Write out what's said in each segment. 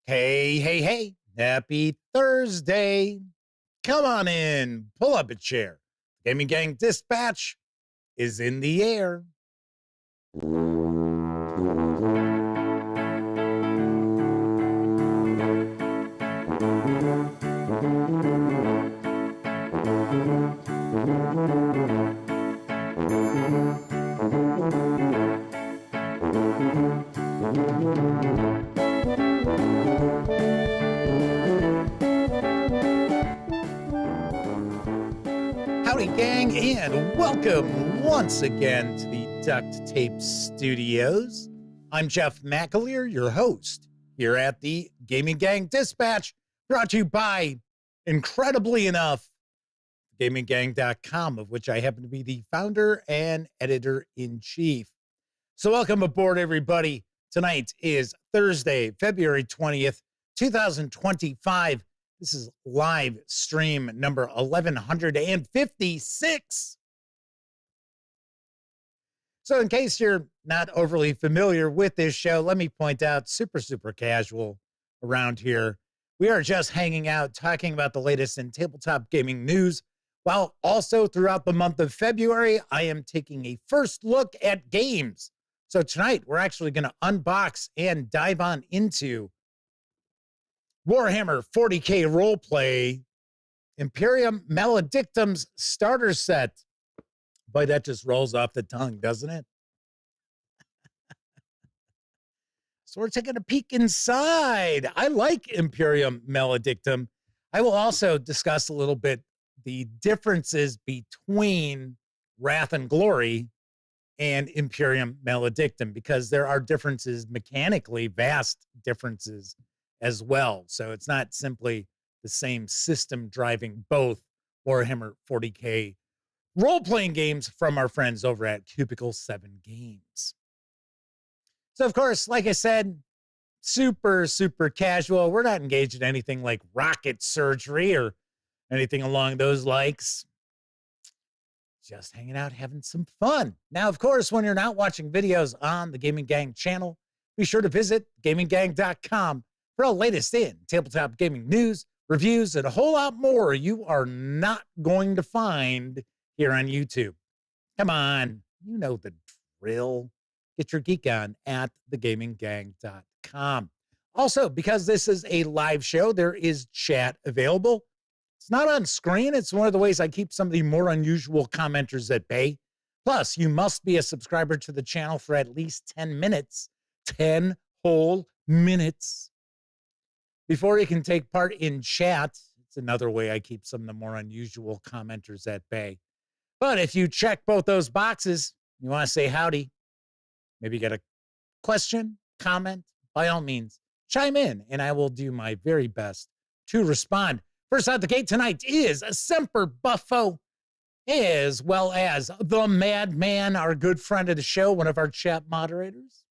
Hey, hey, hey, happy Thursday. Come on in, pull up a chair. Gaming Gang Dispatch is in the air. Howdy, gang, and welcome once again to the Duct Tape Studios. I'm Jeff McAleer, your host here at the Gaming Gang Dispatch, brought to you by, incredibly enough, GamingGang.com, of which I happen to be the founder and editor-in-chief. So welcome aboard, everybody. Tonight is Thursday, February 20th, 2025. This is live stream number 1156. So in case you're not overly familiar with this show, let me point out, super casual around here. We are just hanging out, talking about the latest in tabletop gaming news, while also throughout the month of February, I am taking a first look at games. So tonight, we're actually going to unbox and dive on into Warhammer 40k Roleplay, Imperium Maledictum Starter Set. Boy, that just rolls off the tongue, doesn't it? So we're taking a peek inside. I like Imperium Maledictum. I will also discuss a little bit the differences between Wrath and Glory and Imperium Maledictum, because there are differences mechanically, vast differences as well. So it's not simply the same system driving both Warhammer 40k role-playing games from our friends over at Cubicle 7 Games. So of course, like I said, super casual. We're not engaged in anything like rocket surgery or anything along those likes. Just hanging out, having some fun. Now, of course, when you're not watching videos on the Gaming Gang channel, be sure to visit GamingGang.com for all latest in tabletop gaming news, reviews, and a whole lot more you are not going to find here on YouTube. Come on, you know the drill. Get your geek on at thegaminggang.com. Also, because this is a live show, there is chat available. It's not on screen. It's one of the ways I keep some of the more unusual commenters at bay. Plus, you must be a subscriber to the channel for at least 10 minutes, 10 whole minutes, before you can take part in chat. It's another way I keep some of the more unusual commenters at bay. But if you check both those boxes, you want to say howdy, maybe get a question, comment, by all means, chime in, and I will do my very best to respond. First out the gate tonight is Semper Buffo, as well as the Madman, our good friend of the show, one of our chat moderators,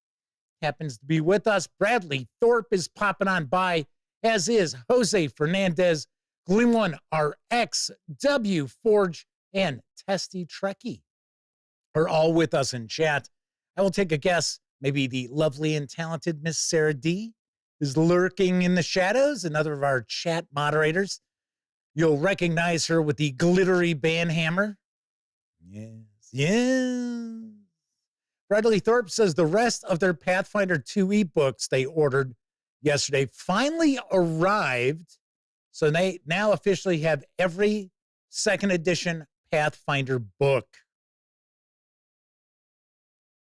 happens to be with us. Bradley Thorpe is popping on by, as is Jose Fernandez, Gleam1 RX, W Forge, and Testy Trekkie are all with us in chat. I will take a guess. Maybe the lovely and talented Miss Sarah D is lurking in the shadows, another of our chat moderators. You'll recognize her with the glittery banhammer. Yes. Bradley Thorpe says the rest of their Pathfinder 2e books they ordered yesterday finally arrived. So they now officially have every second edition Pathfinder book.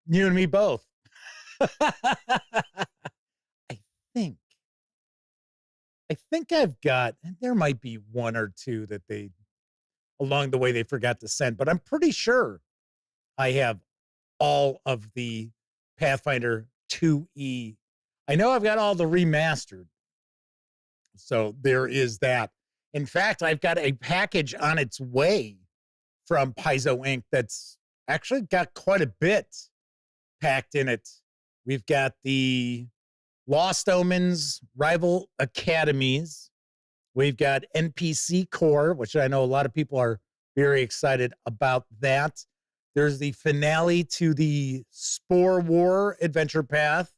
You and me both. I think I've got, and there might be one or two that they, along the way, they forgot to send, but I'm pretty sure I have all of the Pathfinder 2e. I know I've got all the remastered. So there is that. In fact, I've got a package on its way from Paizo Inc. that's actually got quite a bit packed in it. We've got the Lost Omens Rival Academies. We've got NPC Core, which I know a lot of people are very excited about that. There's the finale to the Spore War Adventure Path.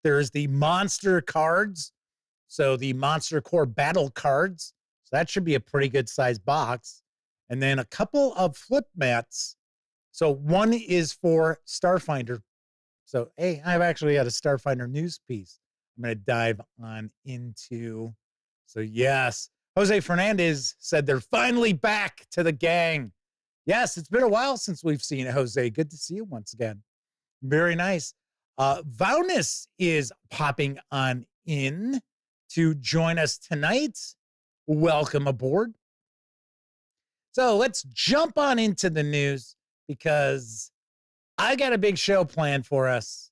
There's the monster cards. So the Monster Core battle cards. So that should be a pretty good sized box. And then a couple of flip mats. So one is for Starfinder. So, hey, I've actually got a Starfinder news piece I'm going to dive on into. So, yes, Jose Fernandez said they're finally back to the gang. Yes, it's been a while since we've seen Jose. Good to see you once again. Very nice. Vaunus is popping on in to join us tonight. Welcome aboard. So let's jump on into the news because I got a big show planned for us.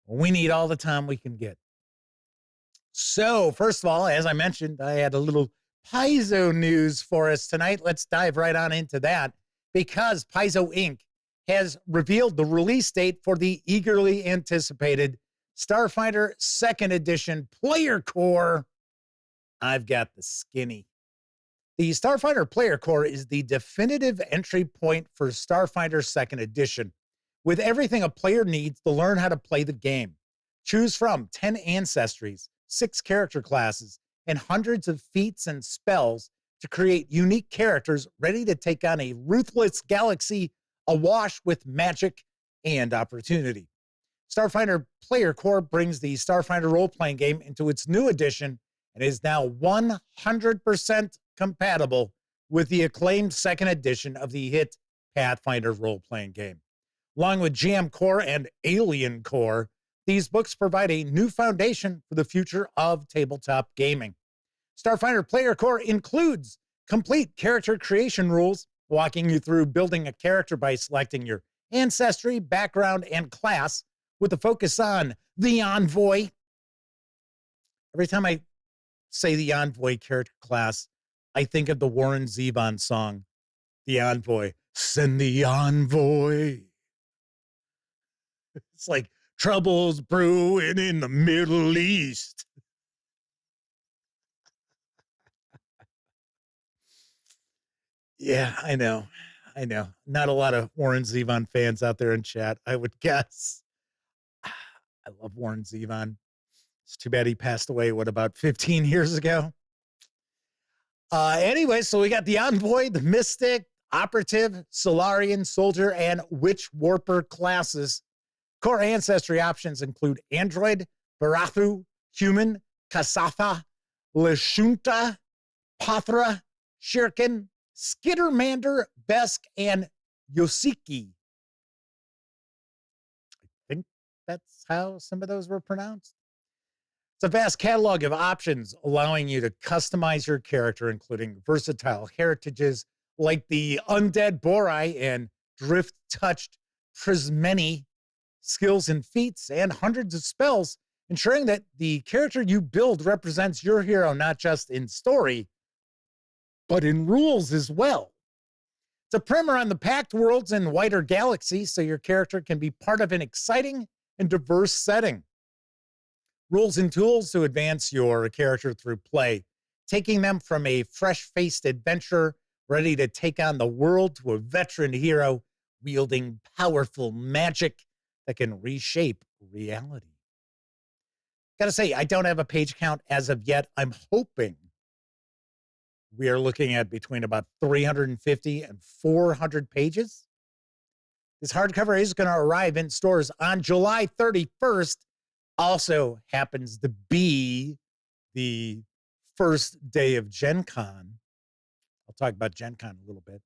We need all the time we can get. So first of all, as I mentioned, I had a little Paizo news for us tonight. Let's dive right on into that because Paizo Inc. has revealed the release date for the eagerly anticipated Starfinder 2nd Edition Player Core. I've got the skinny. The Starfinder Player Core is the definitive entry point for Starfinder 2nd Edition, with everything a player needs to learn how to play the game. Choose from 10 ancestries, 6 character classes, and hundreds of feats and spells to create unique characters ready to take on a ruthless galaxy awash with magic and opportunity. Starfinder Player Core brings the Starfinder role-playing game into its new edition and is now 100% compatible with the acclaimed 2nd edition of the hit Pathfinder role-playing game. Along with GM Core and Alien Core, these books provide a new foundation for the future of tabletop gaming. Starfinder Player Core includes complete character creation rules, walking you through building a character by selecting your ancestry, background, and class, with a focus on the Envoy. Every time I say the Envoy character class, I think of the Warren Zevon song, The Envoy. Send the Envoy. It's like troubles brewing in the Middle East. Yeah, I know. Not a lot of Warren Zevon fans out there in chat, I would guess. I love Warren Zevon. It's too bad he passed away, about 15 years ago? Anyway, so we got the Envoy, the Mystic, Operative, Solarian, Soldier, and Witch Warper classes. Core ancestry options include Android, Barathu, Human, Kasatha, Lashunta, Pathra, Shirkin, Skittermander, Besk, and Yosiki. I think that's how some of those were pronounced. It's a vast catalog of options allowing you to customize your character, including versatile heritages like the Undead Borai and Drift-Touched Prismeni, skills and feats, and hundreds of spells, ensuring that the character you build represents your hero not just in story, but in rules as well. It's a primer on the packed worlds and wider galaxies so your character can be part of an exciting and diverse setting. Rules and tools to advance your character through play, taking them from a fresh-faced adventurer ready to take on the world to a veteran hero wielding powerful magic that can reshape reality. Gotta say, I don't have a page count as of yet. I'm hoping we are looking at between about 350 and 400 pages. This hardcover is going to arrive in stores on July 31st. Also happens to be the first day of Gen Con. I'll talk about Gen Con a little bit.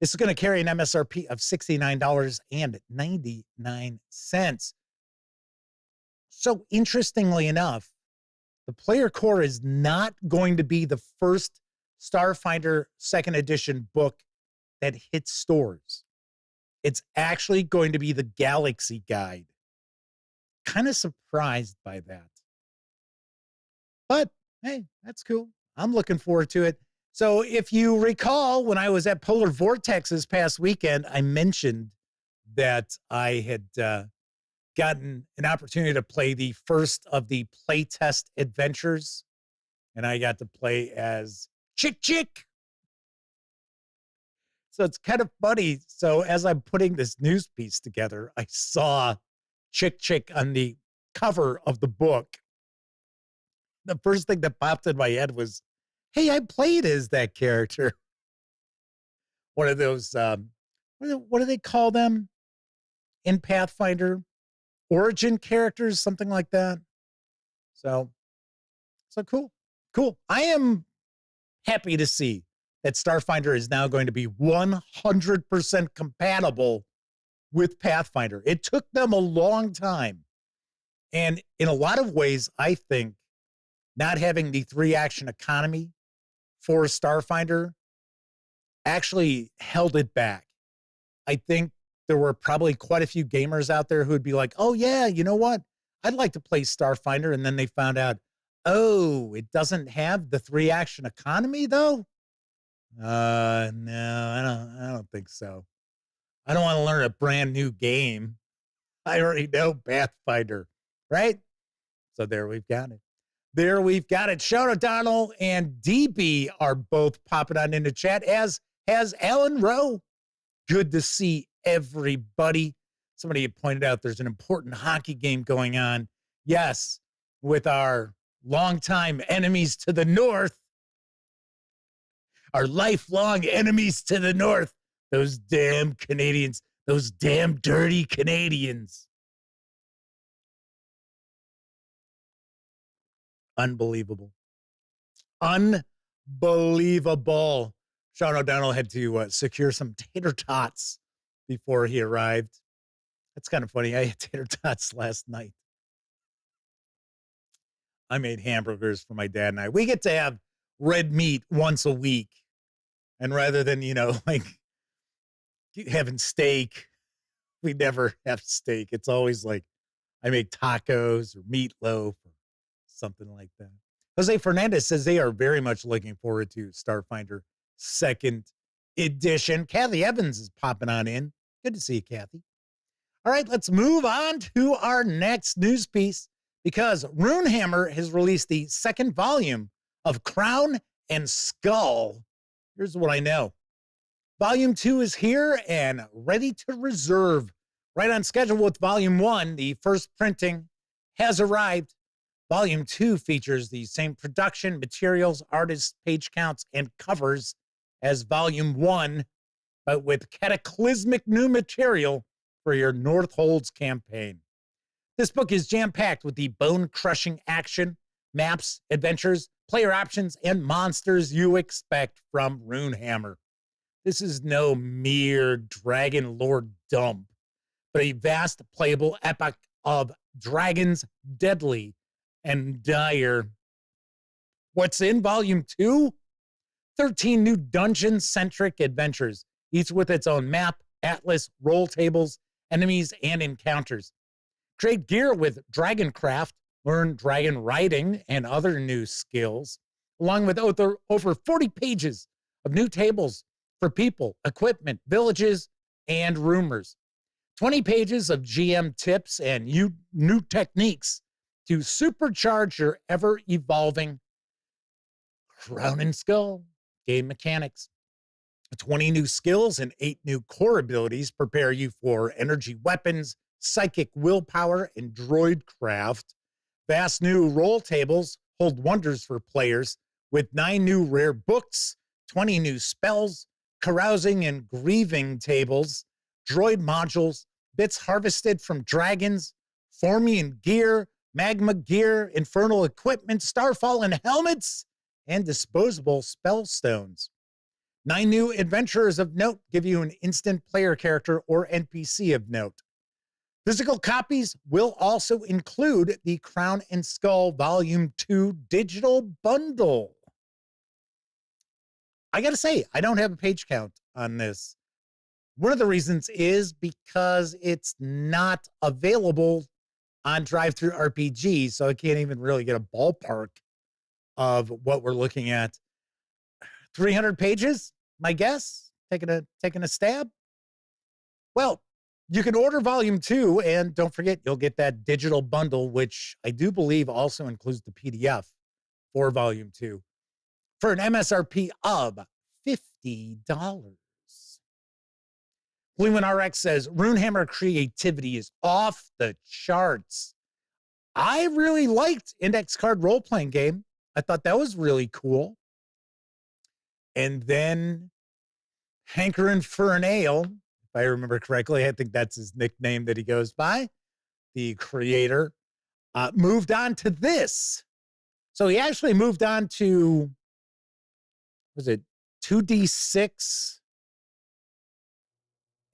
This is going to carry an MSRP of $69.99. So interestingly enough, the Player Core is not going to be the first Starfinder 2nd Edition book that hits stores. It's actually going to be the Galaxy Guide. Kind of surprised by that. But hey, that's cool. I'm looking forward to it. So if you recall, when I was at Polar Vortex this past weekend, I mentioned that I had gotten an opportunity to play the first of the playtest adventures. And I got to play as Chick. So it's kind of funny. So as I'm putting this news piece together, I saw chick on the cover of the book, the first thing that popped in my head was, hey, I played as that character. One of those, what do they call them in Pathfinder? Origin characters, something like that. So cool. Cool. I am happy to see that Starfinder is now going to be 100% compatible with Pathfinder. It took them a long time. And in a lot of ways, I think not having the 3-action economy for Starfinder actually held it back. I think there were probably quite a few gamers out there who would be like, oh yeah, you know what? I'd like to play Starfinder. And then they found out, oh, it doesn't have the 3-action economy though? No, I don't think so. I don't want to learn a brand new game. I already know Pathfinder, right? So there we've got it. There we've got it. Sean O'Donnell and DB are both popping on into chat, as has Alan Rowe. Good to see everybody. Somebody had pointed out there's an important hockey game going on. Yes, with our longtime enemies to the north, our lifelong enemies to the north, those damn Canadians, those damn dirty Canadians. Unbelievable. Unbelievable. Sean O'Donnell had to secure some tater tots before he arrived. That's kind of funny. I had tater tots last night. I made hamburgers for my dad and I. We get to have red meat once a week. And rather than, like having steak, we never have steak. It's always like I make tacos or meatloaf or something like that. Jose Fernandez says they are very much looking forward to Starfinder 2nd edition. Kathy Evans is popping on in. Good to see you, Kathy. All right, let's move on to our next news piece, because RuneHammer has released the 2nd volume of Crown and Skull. Here's what I know. Volume 2 is here and ready to reserve. Right on schedule with Volume 1, the first printing has arrived. Volume 2 features the same production, materials, artists, page counts, and covers as Volume 1, but with cataclysmic new material for your Northholds campaign. This book is jam-packed with the bone-crushing action, maps, adventures, player options, and monsters you expect from RuneHammer. This is no mere dragon lore dump, but a vast playable epic of dragons deadly and dire. What's in Volume 2? 13 new dungeon-centric adventures, each with its own map, atlas, roll tables, enemies, and encounters. Trade gear with Dragoncraft, learn dragon riding and other new skills, along with over 40 pages of new tables for people, equipment, villages, and rumors. 20 pages of GM tips and new techniques to supercharge your ever-evolving Crown and Skull game mechanics. 20 new skills and 8 new core abilities prepare you for energy weapons, psychic willpower, and droid craft. Vast new roll tables hold wonders for players with 9 new rare books, 20 new spells, carousing and grieving tables, droid modules, bits harvested from dragons, Formian gear, magma gear, infernal equipment, starfall and helmets, and disposable spell stones. 9 new adventurers of note give you an instant player character or NPC of note. Physical copies will also include the Crown and Skull Volume 2 digital bundle. I gotta say, I don't have a page count on this. One of the reasons is because it's not available on DriveThruRPG, so I can't even really get a ballpark of what we're looking at. 300 pages, my guess, taking a stab. Well, you can order Volume 2, and don't forget, you'll get that digital bundle, which I do believe also includes the PDF for Volume 2, for an MSRP of $50. Fluent RX says, RuneHammer creativity is off the charts. I really liked Index Card Role-Playing Game. I thought that was really cool. And then Hankering for an Ale, if I remember correctly, I think that's his nickname that he goes by, the creator, moved on to this. So he actually moved on to, was it 2D6?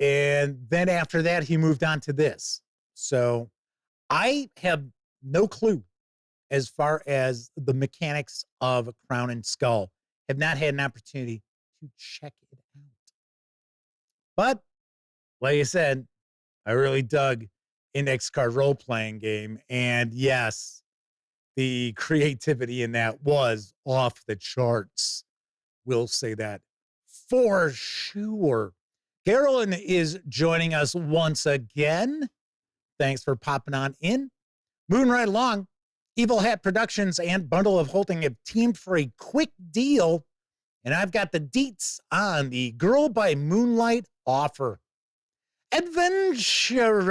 And then after that, he moved on to this. So I have no clue as far as the mechanics of Crown and Skull. Have not had an opportunity to check it out. But like I said, I really dug Index Card Role-Playing Game. And yes, the creativity in that was off the charts. We'll say that for sure. Carolyn is joining us once again. Thanks for popping on in. Moving right along, Evil Hat Productions and Bundle of Holding have teamed for a quick deal, and I've got the deets on the Girl by Moonlight offer. Adventure!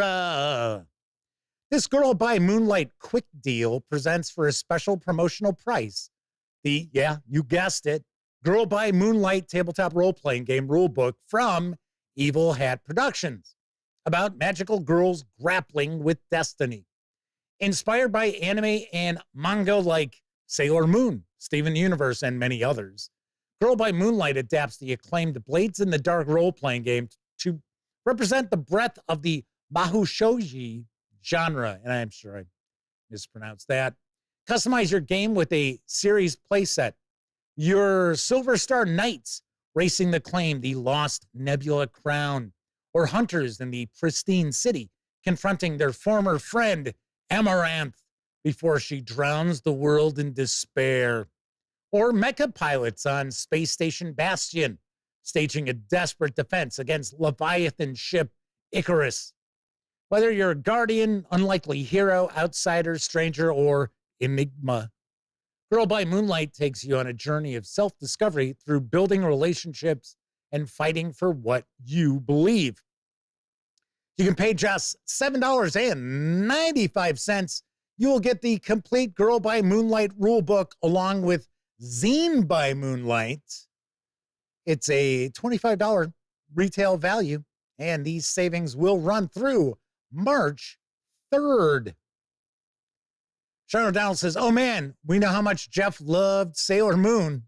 This Girl by Moonlight quick deal presents for a special promotional price the, yeah, you guessed it, Girl by Moonlight tabletop role-playing game rulebook from Evil Hat Productions about magical girls grappling with destiny. Inspired by anime and manga like Sailor Moon, Steven Universe, and many others, Girl by Moonlight adapts the acclaimed Blades in the Dark role-playing game to represent the breadth of the mahou-shoujo genre, and I'm sure I mispronounced that. Customize your game with a series playset. Your Silver Star Knights racing the claim, the Lost Nebula Crown, or hunters in the pristine city confronting their former friend, Amaranth, before she drowns the world in despair. Or mecha pilots on Space Station Bastion, staging a desperate defense against Leviathan ship Icarus. Whether you're a guardian, unlikely hero, outsider, stranger, or enigma, Girl by Moonlight takes you on a journey of self-discovery through building relationships and fighting for what you believe. You can pay just $7.95. You will get the complete Girl by Moonlight rulebook along with Zine by Moonlight. It's a $25 retail value, and these savings will run through March 3rd. Sharon O'Donnell says, oh man, we know how much Jeff loved Sailor Moon.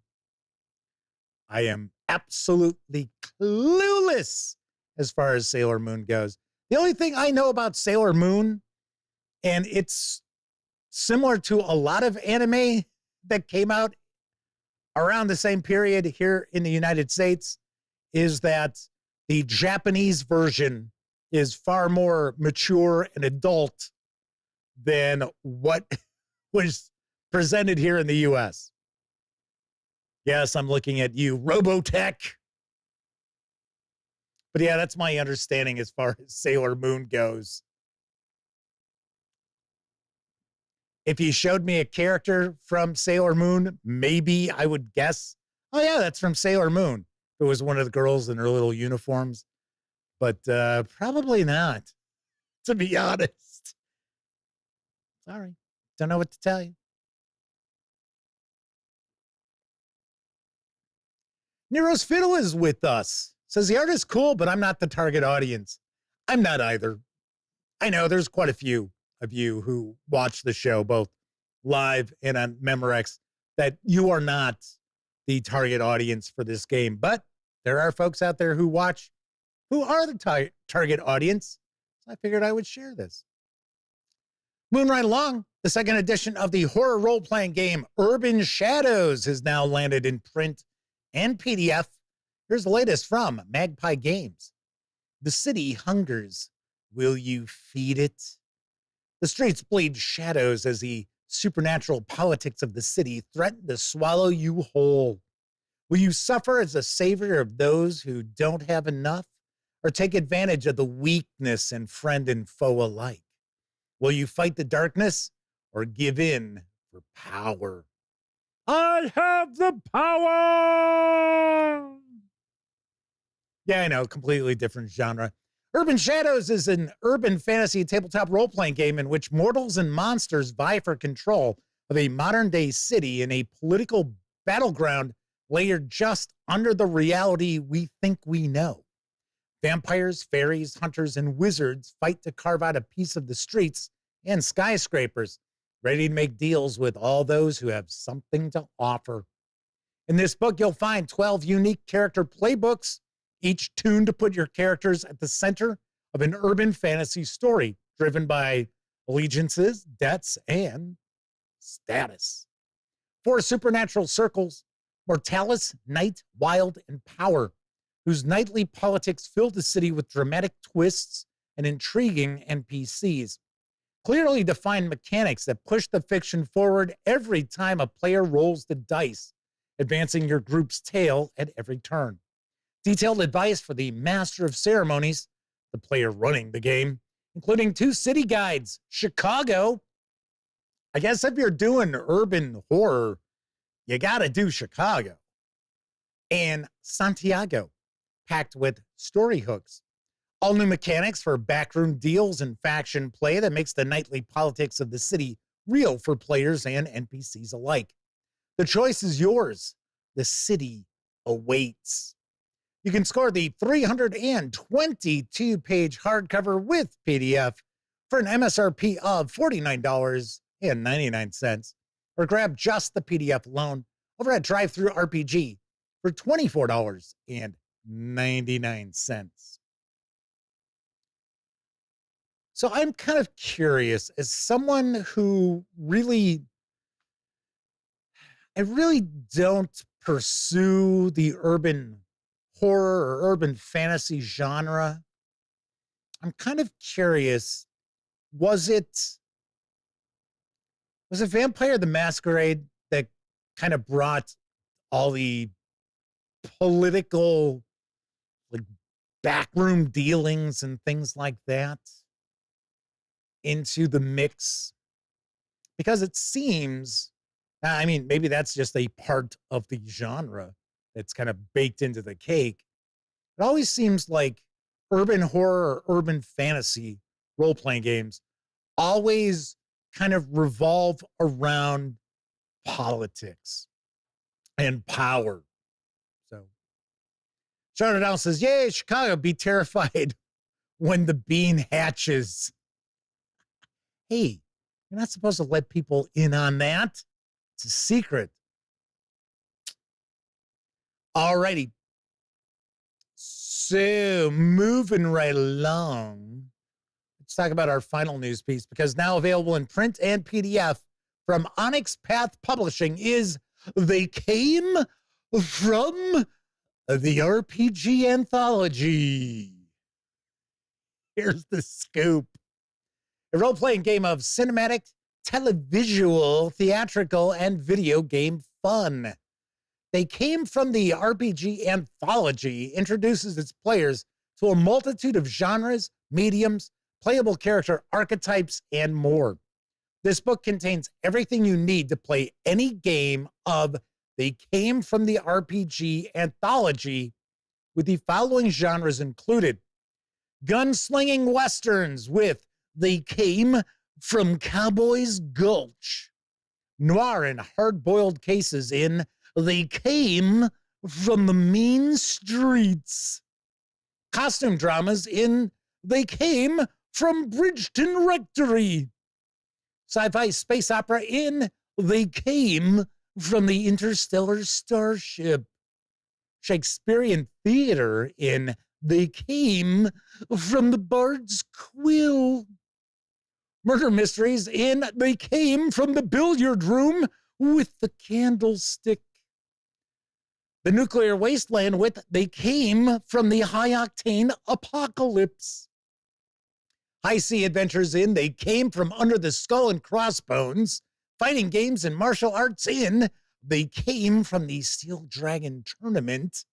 I am absolutely clueless as far as Sailor Moon goes. The only thing I know about Sailor Moon, and it's similar to a lot of anime that came out around the same period here in the United States, is that the Japanese version is far more mature and adult than what was presented here in the U.S. Yes, I'm looking at you, Robotech. But yeah, that's my understanding as far as Sailor Moon goes. If you showed me a character from Sailor Moon, maybe I would guess, oh yeah, that's from Sailor Moon. It was one of the girls in her little uniforms. But probably not, to be honest. Sorry, don't know what to tell you. Nero's Fiddle is with us. Says the art is cool, but I'm not the target audience. I'm not either. I know there's quite a few of you who watch the show, both live and on Memorex, that you are not the target audience for this game. But there are folks out there who watch who are the target audience. So I figured I would share this. Moving right along, the second edition of the horror role-playing game Urban Shadows has now landed in print and PDF. Here's the latest from Magpie Games. The city hungers. Will you feed it? The streets bleed shadows as the supernatural politics of the city threaten to swallow you whole. Will you suffer as a savior of those who don't have enough, or take advantage of the weakness in friend and foe alike? Will you fight the darkness or give in for power? I have the power! Yeah, I know, completely different genre. Urban Shadows is an urban fantasy tabletop role-playing game in which mortals and monsters vie for control of a modern-day city in a political battleground layered just under the reality we think we know. Vampires, fairies, hunters, and wizards fight to carve out a piece of the streets and skyscrapers, ready to make deals with all those who have something to offer. In this book, you'll find 12 unique character playbooks, each tuned to put your characters at the center of an urban fantasy story driven by allegiances, debts, and status. 4 supernatural circles: Mortalis, Night, Wild, and Power, whose nightly politics fill the city with dramatic twists and intriguing NPCs. Clearly defined mechanics that push the fiction forward every time a player rolls the dice, advancing your group's tale at every turn. Detailed advice for the master of ceremonies, the player running the game, including 2 city guides: Chicago. I guess if you're doing urban horror, you got to do Chicago. And Santiago, packed with story hooks. All new mechanics for backroom deals and faction play that makes the nightly politics of the city real for players and NPCs alike. The choice is yours. The city awaits. You can score the 322-page hardcover with PDF for an MSRP of $49.99, or grab just the PDF alone over at DriveThruRPG for $24.99. So I'm kind of curious, as someone who I really don't pursue the urban horror or urban fantasy genre. I'm kind of curious, was it Vampire the Masquerade that kind of brought all the political, like, backroom dealings and things like that into the mix? Because it seems, I mean, maybe that's just a part of the genre that's kind of baked into the cake. It always seems like urban horror or urban fantasy role-playing games always kind of revolve around politics and power. So Sharon Down says, yay, Chicago, be terrified when the bean hatches. Hey, you're not supposed to let people in on that. It's a secret. All righty. So moving right along, let's talk about our final news piece, because now available in print and PDF from Onyx Path Publishing is They Came from the RPG Anthology. Here's the scoop. A role-playing game of cinematic, televisual, theatrical, and video game fun. They Came from the RPG Anthology introduces its players to a multitude of genres, mediums, playable character archetypes, and more. This book contains everything you need to play any game of They Came from the RPG Anthology, with the following genres included: gunslinging westerns with They Came from Cowboys Gulch, noir and hard-boiled cases in They Came from the Mean Streets, costume dramas in They Came from Bridgeton Rectory, sci-fi space opera in They Came from the Interstellar Starship, Shakespearean theater in They Came from the Bard's Quill, murder mysteries in They Came from the Billiard Room with the Candlestick, the nuclear wasteland with They Came from the High-Octane Apocalypse, high-sea adventures in They Came from Under the Skull and Crossbones, fighting games and martial arts in They Came from the Steel Dragon Tournament,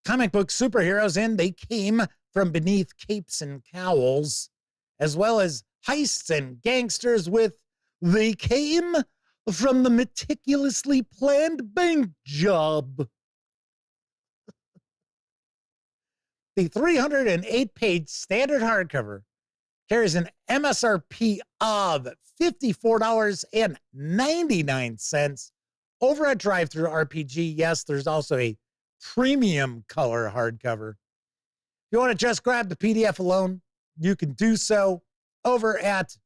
comic book superheroes in They Came from Beneath Capes and Cowls, as well as heists and gangsters with They Came from the Meticulously Planned Bank Job. The 308-page standard hardcover carries an MSRP of $54.99 over at DriveThruRPG. Yes, there's also a premium color hardcover. If you want to just grab the PDF alone, you can do so over at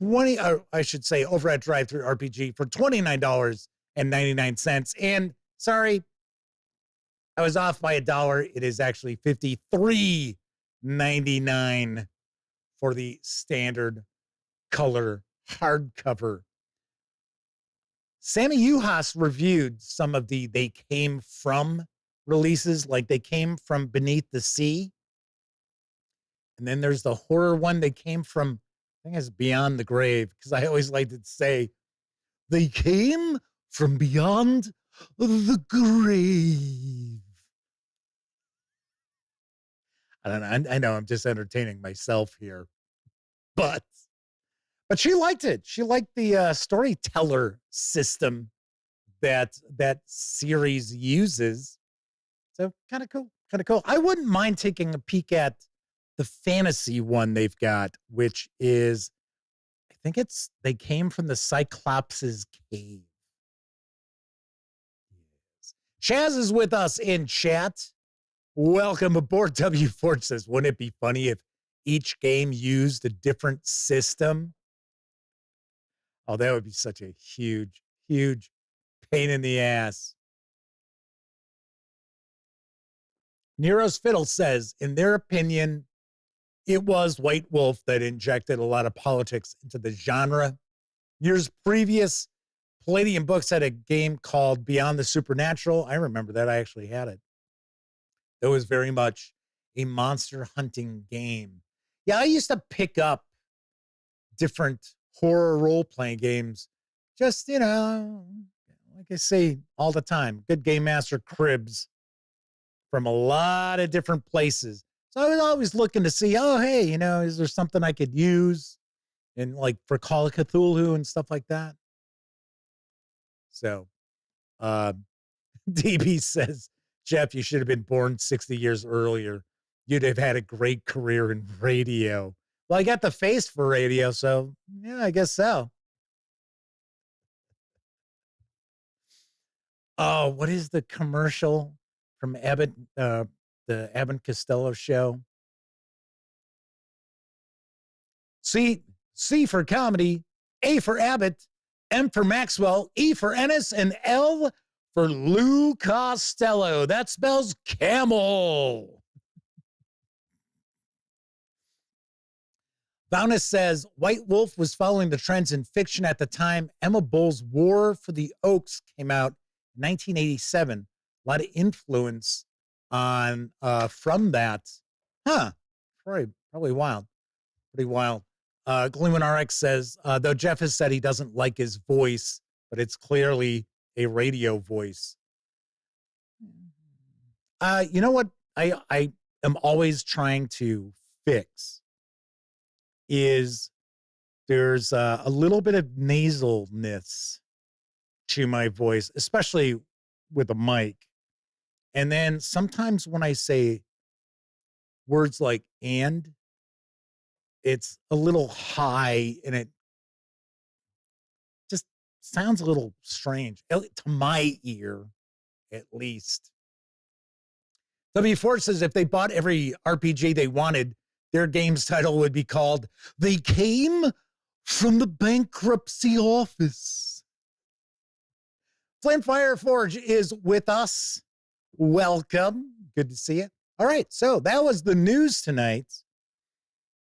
over at DriveThruRPG for $29.99. And sorry, I was off by $1. It is actually $53.99 for the standard color hardcover. Sammy Uhas reviewed some of the They Came From releases, like They Came From Beneath the Sea. And then there's the horror one, They Came From, I think it's Beyond the Grave, because I always like to say, They Came From Beyond the Grave. I don't know. I know I'm just entertaining myself here, but she liked it. She liked the storyteller system that series uses. So kind of cool. I wouldn't mind taking a peek at the fantasy one they've got, which is, I think it's They Came From the Cyclops' Cave. Yes. Chaz is with us in chat. Welcome aboard. W Forge says, wouldn't it be funny if each game used a different system? Oh, that would be such a huge, huge pain in the ass. Nero's Fiddle says, in their opinion, it was White Wolf that injected a lot of politics into the genre. Years previous, Palladium Books had a game called Beyond the Supernatural. I remember that. I actually had it. It was very much a monster hunting game. Yeah, I used to pick up different horror role-playing games. Just, like I say all the time, good game master cribs from a lot of different places. So I was always looking to see, oh, hey, is there something I could use in like for Call of Cthulhu and stuff like that? So DB says, Jeff, you should have been born 60 years earlier. You'd have had a great career in radio. Well, I got the face for radio, so yeah, I guess so. Oh, what is the commercial from Abbott, the Abbott Costello show? C for comedy, A for Abbott, M for Maxwell, E for Ennis, and L for Lou Costello. That spells camel. Bounus says, White Wolf was following the trends in fiction at the time. Emma Bull's War for the Oaks came out in 1987. A lot of influence on from that. Probably wild. Pretty wild. Gleeman RX says, though Jeff has said he doesn't like his voice, but it's clearly a radio voice. You know what I am always trying to fix is there's a little bit of nasalness to my voice, especially with a mic. And then sometimes when I say words like and, it's a little high and it just sounds a little strange to my ear, at least. W4 says if they bought every RPG they wanted, their game's title would be called They Came From the Bankruptcy Office. Flamefire Forge is with us. Welcome. Good to see you. All right, so that was the news tonight.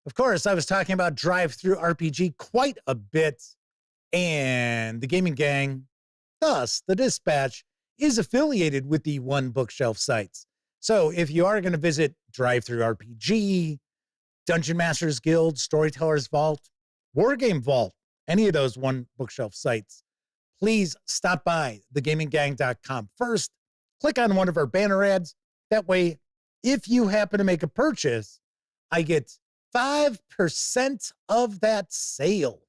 Of course, I was talking about DriveThruRPG quite a bit, and the Gaming Gang, thus the Dispatch, is affiliated with the One Bookshelf sites. So if you are going to visit DriveThruRPG, Dungeon Masters Guild, Storytellers Vault, Wargame Vault, any of those One Bookshelf sites, please stop by thegaminggang.com first. Click on one of our banner ads. That way, if you happen to make a purchase, I get 5% of that sale.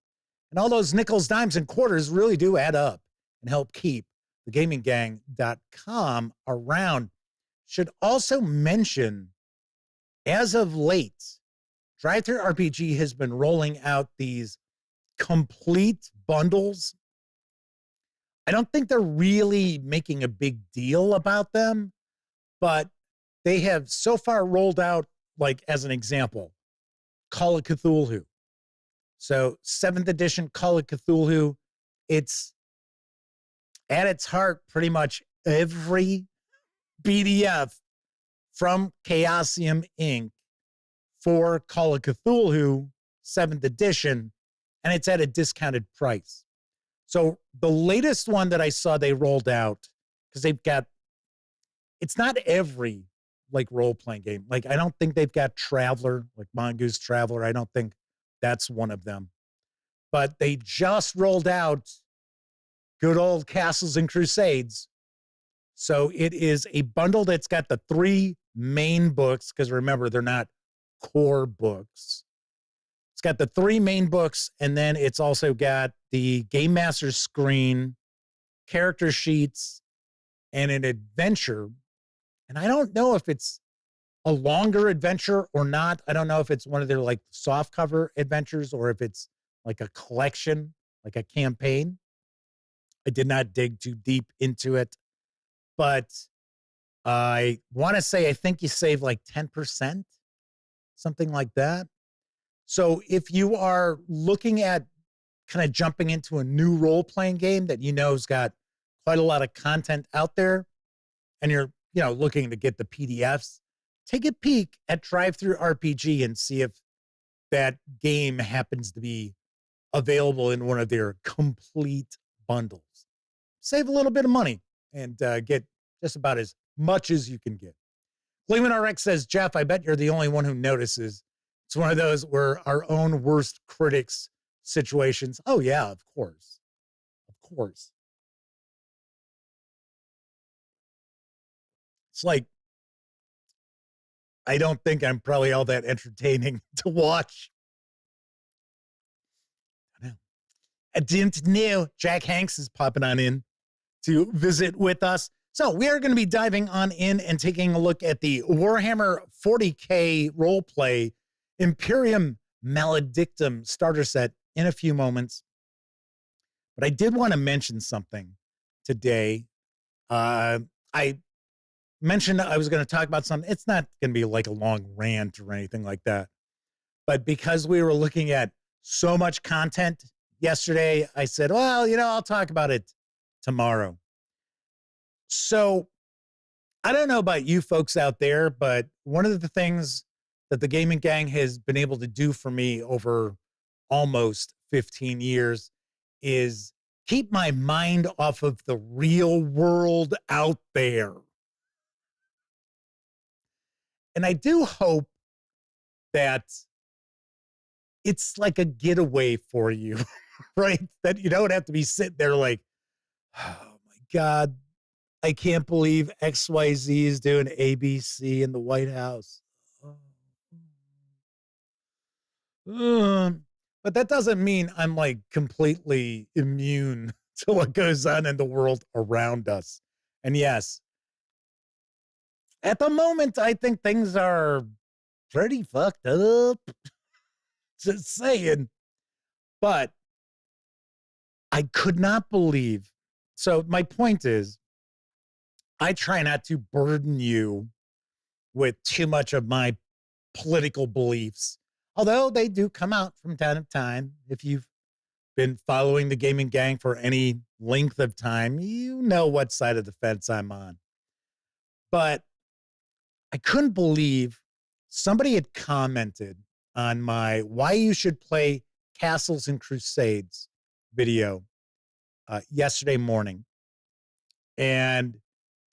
And all those nickels, dimes, and quarters really do add up and help keep thegaminggang.com around. Should also mention as of late, DriveThruRPG has been rolling out these complete bundles. I don't think they're really making a big deal about them, but they have so far rolled out, like as an example, Call of Cthulhu. So 7th edition Call of Cthulhu, it's at its heart pretty much every PDF from Chaosium Inc. for Call of Cthulhu 7th edition, and it's at a discounted price. So the latest one that I saw they rolled out, because they've got, it's not every like role-playing game. Like, I don't think they've got Traveler, like Mongoose Traveler. I don't think that's one of them. But they just rolled out good old Castles and Crusades. So it is a bundle that's got the 3 main books, because remember, they're not core books. It's got the 3 main books, and then it's also got the Game Master's screen, character sheets, and an adventure. And I don't know if it's a longer adventure or not. I don't know if it's one of their like soft cover adventures or if it's like a collection, like a campaign. I did not dig too deep into it, but I want to say, I think you save like 10%, something like that. So if you are looking at kind of jumping into a new role-playing game that you know has got quite a lot of content out there, and you're, you know, looking to get the PDFs, take a peek at DriveThruRPG and see if that game happens to be available in one of their complete bundles. Save a little bit of money and get just about as much as you can get. Gleeman RX says, Jeff, I bet you're the only one who notices. It's one of those where our own worst critics situations. Oh, yeah, of course. Of course. It's like, I don't think I'm probably all that entertaining to watch. I didn't know Jack Hanks is popping on in to visit with us. So we are going to be diving on in and taking a look at the Warhammer 40k roleplay Imperium Maledictum Starter Set in a few moments. But I did want to mention something today. I mentioned I was going to talk about something. It's not going to be like a long rant or anything like that. But because we were looking at so much content yesterday, I said, well, you know, I'll talk about it tomorrow. So I don't know about you folks out there, but one of the things that the gaming gang has been able to do for me over almost 15 years is keep my mind off of the real world out there. And I do hope that it's like a getaway for you, right? That you don't have to be sitting there like, oh my God, I can't believe XYZ is doing ABC in the White House. But that doesn't mean I'm like completely immune to what goes on in the world around us. And yes, at the moment, I think things are pretty fucked up. Just saying. But I could not believe. So my point is, I try not to burden you with too much of my political beliefs, although they do come out from time to time. If you've been following the gaming gang for any length of time, you know what side of the fence I'm on. But I couldn't believe somebody had commented on my Why You Should Play Castles and Crusades video yesterday morning. And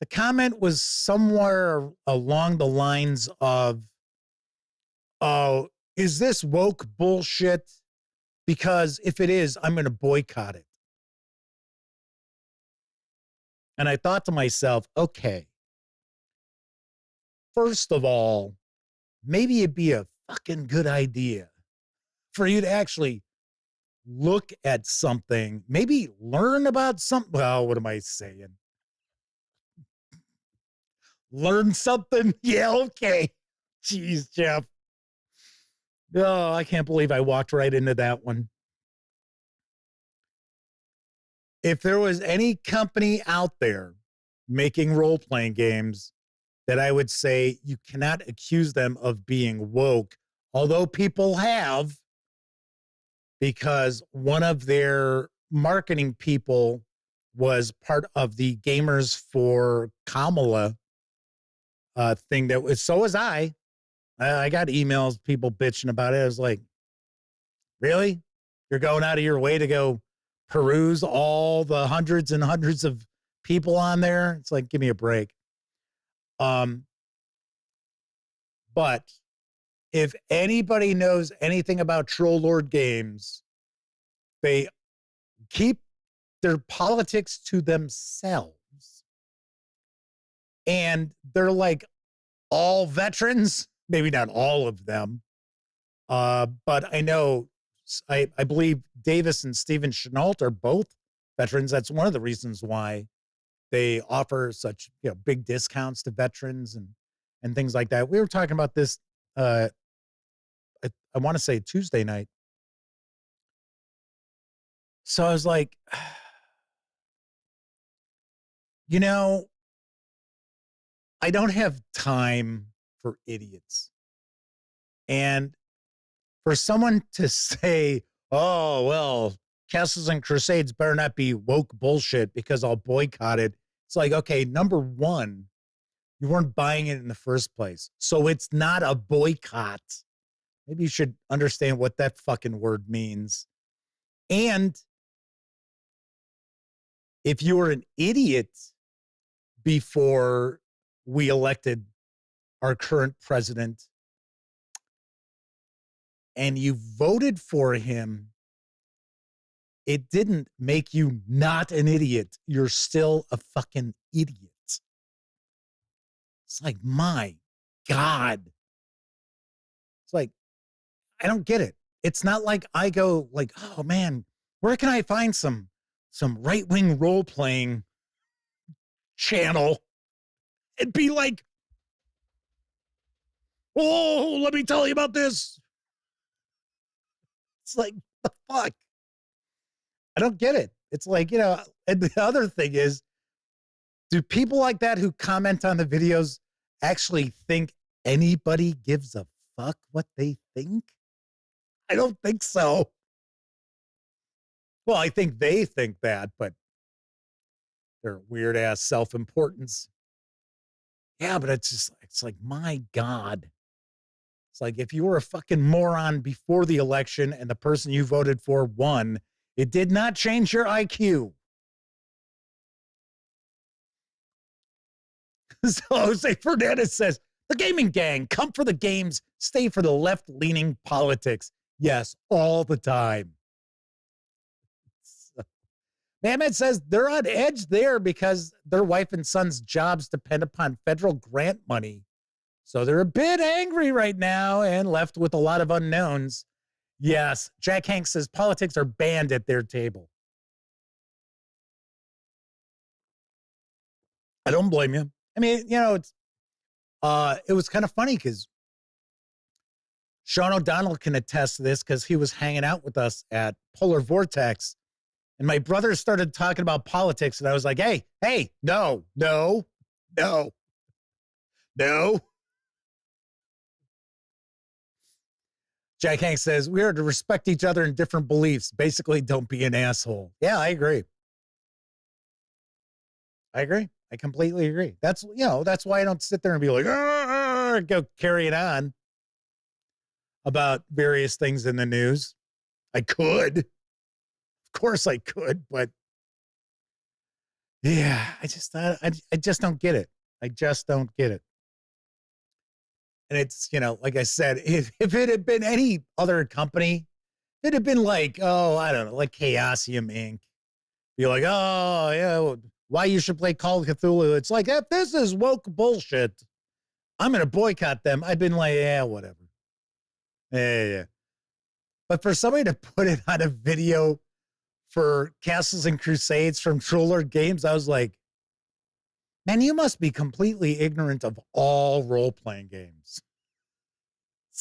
the comment was somewhere along the lines of, oh, is this woke bullshit? Because if it is, I'm going to boycott it. And I thought to myself, okay, first of all, maybe it'd be a fucking good idea for you to actually look at something, maybe learn about something. Well, what am I saying? Learn something? Yeah, okay. Jeez, Jeff. Oh, I can't believe I walked right into that one. If there was any company out there making role-playing games that I would say you cannot accuse them of being woke, although people have, because one of their marketing people was part of the Gamers for Kamala thing that was, so was I. I got emails, people bitching about it. I was like, really? You're going out of your way to go peruse all the hundreds and hundreds of people on there? It's like, give me a break. But if anybody knows anything about Troll Lord Games, they keep their politics to themselves. And they're like all veterans, maybe not all of them. But I know, I believe Davis and Stephen Chenault are both veterans. That's one of the reasons why they offer such, big discounts to veterans and things like that. We were talking about this, I want to say Tuesday night. So I was like, I don't have time for idiots. And for someone to say, oh, well, Castles and Crusades better not be woke bullshit because I'll boycott it. It's like, okay, number one, you weren't buying it in the first place. So it's not a boycott. Maybe you should understand what that fucking word means. And if you were an idiot before we elected our current president and you voted for him, it didn't make you not an idiot. You're still a fucking idiot. It's like, my God. It's like, I don't get it. It's not like I go like, oh man, where can I find some right-wing role-playing channel and be like, oh, let me tell you about this. It's like, the fuck? I don't get it. It's like, and the other thing is, do people like that who comment on the videos actually think anybody gives a fuck what they think? I don't think so. Well, I think they think that, but their weird ass self-importance. Yeah, but it's like, my God. It's like, if you were a fucking moron before the election and the person you voted for won, it did not change your IQ. So Jose Fernandez says, the gaming gang, come for the games, stay for the left-leaning politics. Yes, all the time. Mehmet says they're on edge there because their wife and son's jobs depend upon federal grant money. So they're a bit angry right now and left with a lot of unknowns. Yes, Jack Hanks says politics are banned at their table. I don't blame you. I mean, it's it was kind of funny because Sean O'Donnell can attest to this because he was hanging out with us at Polar Vortex. And my brother started talking about politics, and I was like, hey, no. Jack Hanks says, we are to respect each other in different beliefs. Basically, don't be an asshole. Yeah, I agree. I completely agree. That's why I don't sit there and be like, go carry it on about various things in the news. I could. Of course I could, but yeah, I just don't get it. I just don't get it. And it's, like I said, if it had been any other company, it'd have been like, oh, I don't know, like Chaosium Inc. Be like, oh, yeah, why you should play Call of Cthulhu. It's like, if this is woke bullshit, I'm going to boycott them. I've been like, yeah, whatever. Yeah. But for somebody to put it on a video for Castles and Crusades from Troll Lord Games, I was like, man, you must be completely ignorant of all role-playing games.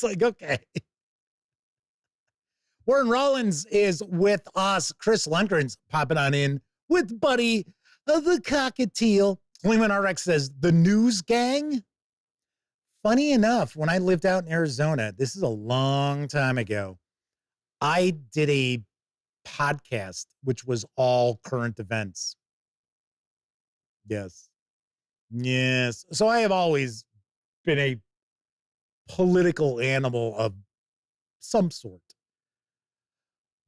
It's like, okay. Warren Rollins is with us. Chris Lundgren's popping on in with Buddy of the Cockatiel. Lehman RX says, the news gang? Funny enough, when I lived out in Arizona, this is a long time ago, I did a podcast, which was all current events. Yes. Yes. So I have always been a political animal of some sort.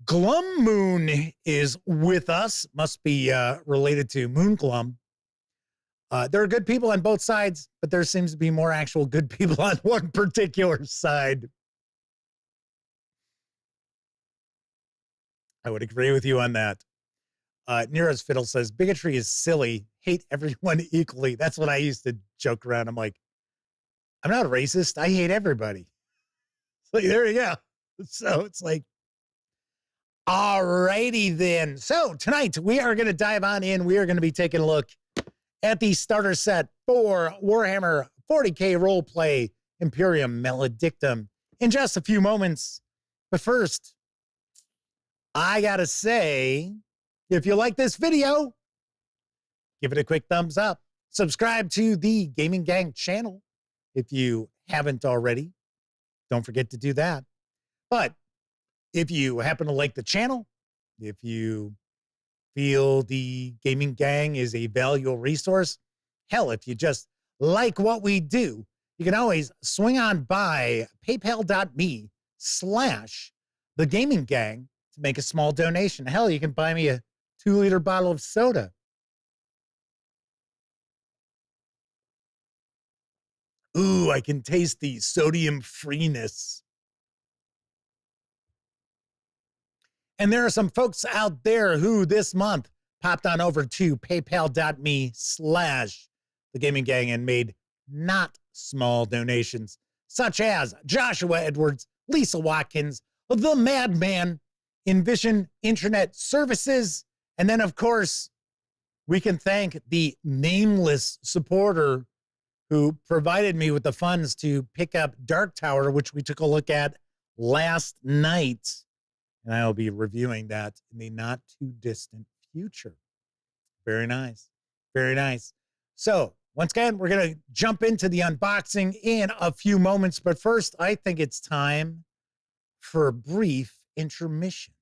Glum Moon is with us. Must be related to Moon Glum. There are good people on both sides, but there seems to be more actual good people on one particular side. I would agree with you on that. Nero's Fiddle says, bigotry is silly. Hate everyone equally. That's what I used to joke around. I'm like, I'm not a racist. I hate everybody. So there you go. So it's like, all righty then. So tonight we are going to dive on in. We are going to be taking a look at the starter set for Warhammer 40k Roleplay Imperium Maledictum in just a few moments. But first, I got to say, if you like this video, give it a quick thumbs up. Subscribe to the Gaming Gang channel if you haven't already. Don't forget to do that. But if you happen to like the channel, if you feel the Gaming Gang is a valuable resource, hell, if you just like what we do, you can always swing on by paypal.me/thegaminggang to make a small donation. Hell, you can buy me a 2-liter bottle of soda. Ooh, I can taste the sodium freeness. And there are some folks out there who this month popped on over to paypal.me/thegaminggang and made not small donations, such as Joshua Edwards, Lisa Watkins, The Madman, Envision Internet Services, and then, of course, we can thank the nameless supporter who provided me with the funds to pick up Dark Tower, which we took a look at last night. And I will be reviewing that in the not too distant future. Very nice. Very nice. So once again, we're going to jump into the unboxing in a few moments. But first, I think it's time for a brief intermission.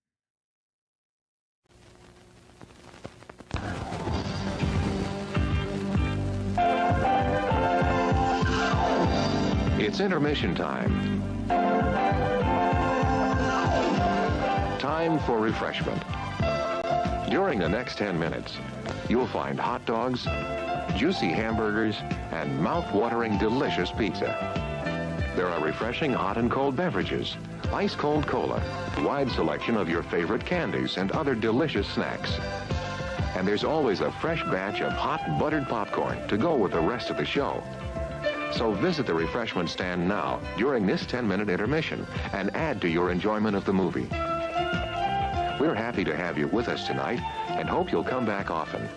It's intermission time. Time for refreshment. During the next 10 minutes, you'll find hot dogs, juicy hamburgers, and mouth-watering delicious pizza. There are refreshing hot and cold beverages, ice-cold cola, a wide selection of your favorite candies and other delicious snacks. And there's always a fresh batch of hot buttered popcorn to go with the rest of the show. So visit the refreshment stand now during this 10-minute intermission and add to your enjoyment of the movie. We're happy to have you with us tonight and hope you'll come back often.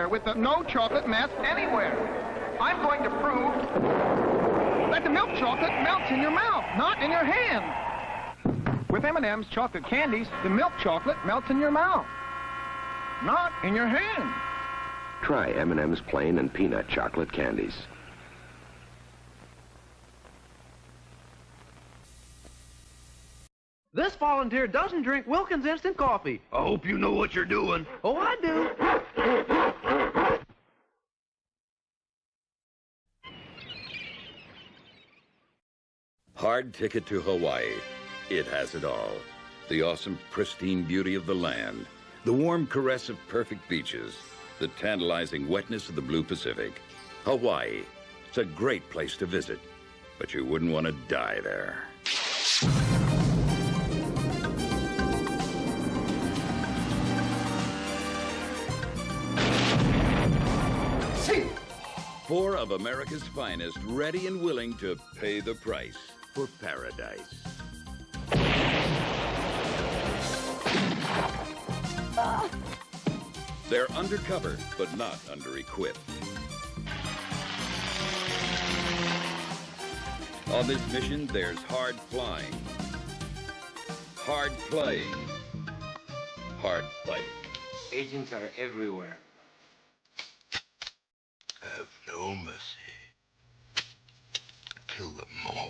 With the no chocolate mess anywhere. I'm going to prove that the milk chocolate melts in your mouth, not in your hand. With M&M's chocolate candies, the milk chocolate melts in your mouth. not in your hand. Try M&M's plain and peanut chocolate candies. This volunteer doesn't drink Wilkins instant coffee. I hope you know what you're doing. Oh, I do. Hard ticket to Hawaii. It has it all. The awesome, pristine beauty of the land. The warm caress of perfect beaches. The tantalizing wetness of the blue Pacific. Hawaii. It's a great place to visit. But you wouldn't want to die there. Four of America's finest, ready and willing to pay the price for paradise. They're undercover, but not under-equipped. On this mission, there's hard flying, hard playing, hard fighting. Agents are everywhere. Have no mercy. Kill them all.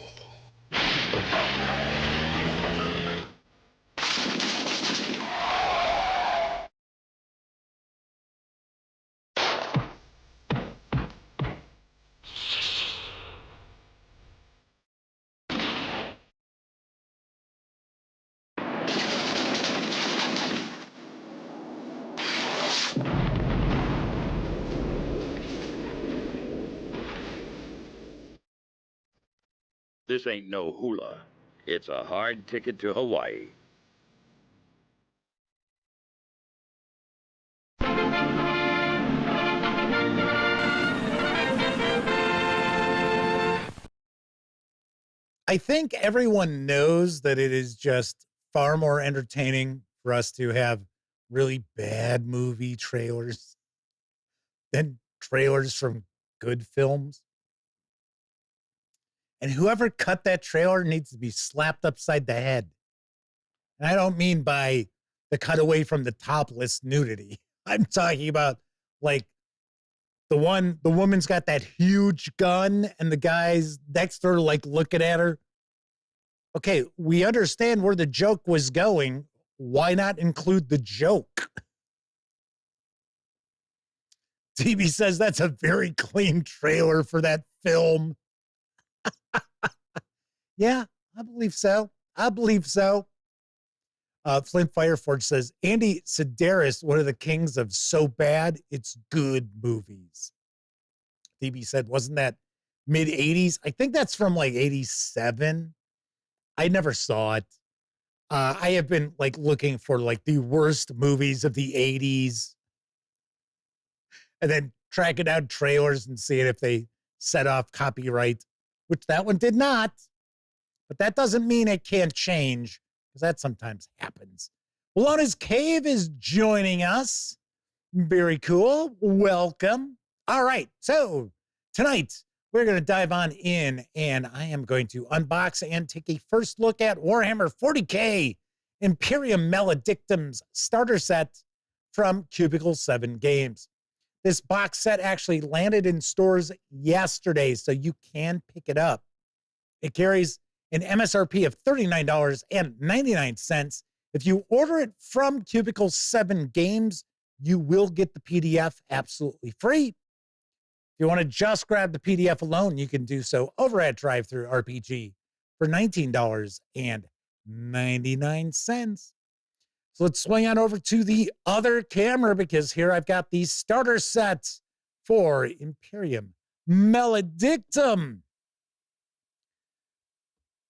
This ain't no hula. It's a hard ticket to Hawaii. I think everyone knows that it is just far more entertaining for us to have really bad movie trailers than trailers from good films. And whoever cut that trailer needs to be slapped upside the head. And I don't mean by the cutaway from the topless nudity. I'm talking about like the woman's got that huge gun and the guy's next to her like looking at her. Okay, we understand where the joke was going. Why not include the joke? TV says that's a very clean trailer for that film. Yeah, I believe so. I believe so. Flint Fireforge says, Andy Sedaris, one of the kings of so bad, it's good movies. DB said, wasn't that mid-80s? I think that's from like 87. I never saw it. I have been like looking for like the worst movies of the 80s and then tracking down trailers and seeing if they set off copyright, which that one did not. But that doesn't mean it can't change, because that sometimes happens. Wallona's Cave is joining us. Very cool. Welcome. All right. So tonight we're going to dive on in, and I am going to unbox and take a first look at Warhammer 40k Imperium Maledictum Starter Set from Cubicle 7 Games. This box set actually landed in stores yesterday, so you can pick it up. It carries an MSRP of $39.99. If you order it from Cubicle 7 Games, you will get the PDF absolutely free. If you want to just grab the PDF alone, you can do so over at DriveThruRPG for $19.99. So let's swing on over to the other camera, because here I've got the starter set for Imperium Maledictum.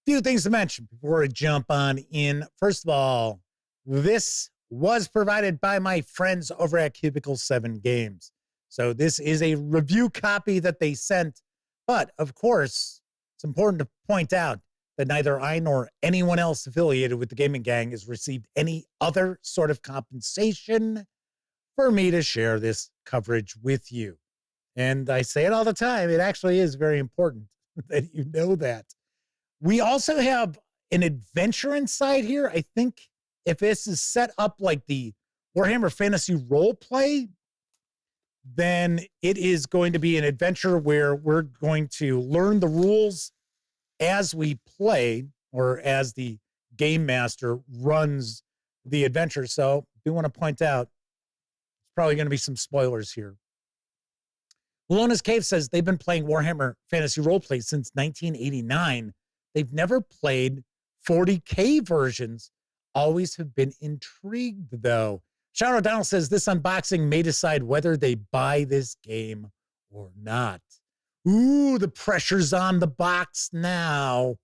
Few things to mention before I jump on in. First of all, this was provided by my friends over at Cubicle 7 Games. So this is a review copy that they sent. But of course, it's important to point out that neither I nor anyone else affiliated with the gaming gang has received any other sort of compensation for me to share this coverage with you. And I say it all the time. It actually is very important that you know that. We also have an adventure inside here. I think if this is set up like the Warhammer Fantasy Roleplay, then it is going to be an adventure where we're going to learn the rules as we play, or as the game master runs the adventure. So I do want to point out, it's probably going to be some spoilers here. Lona's Cave says they've been playing Warhammer Fantasy Roleplay since 1989. They've never played 40k versions. Always have been intrigued, though. Sean O'Donnell says this unboxing may decide whether they buy this game or not. Ooh, the pressure's on the box now.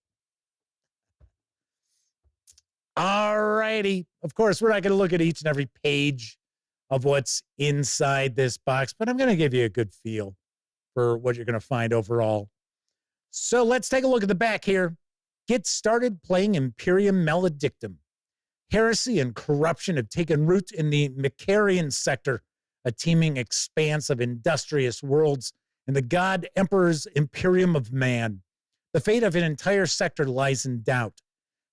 All righty. Of course, we're not going to look at each and every page of what's inside this box, but I'm going to give you a good feel for what you're going to find overall. So let's take a look at the back here. Get started playing Imperium Maledictum. Heresy and corruption have taken root in the Macarian sector, a teeming expanse of industrious worlds in the God Emperor's Imperium of Man. The fate of an entire sector lies in doubt.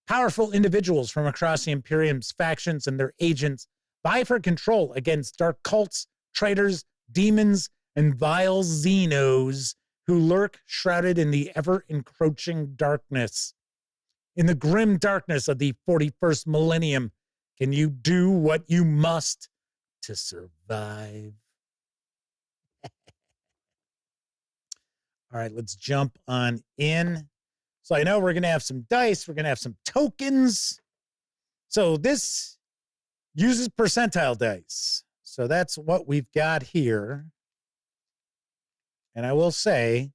Powerful individuals from across the Imperium's factions and their agents vie for control against dark cults, traitors, demons, and vile Xenos who lurk shrouded in the ever-encroaching darkness. In the grim darkness of the 41st millennium, can you do what you must to survive? All right, let's jump on in. So I know we're going to have some dice. We're going to have some tokens. So this uses percentile dice. So that's what we've got here. And I will say,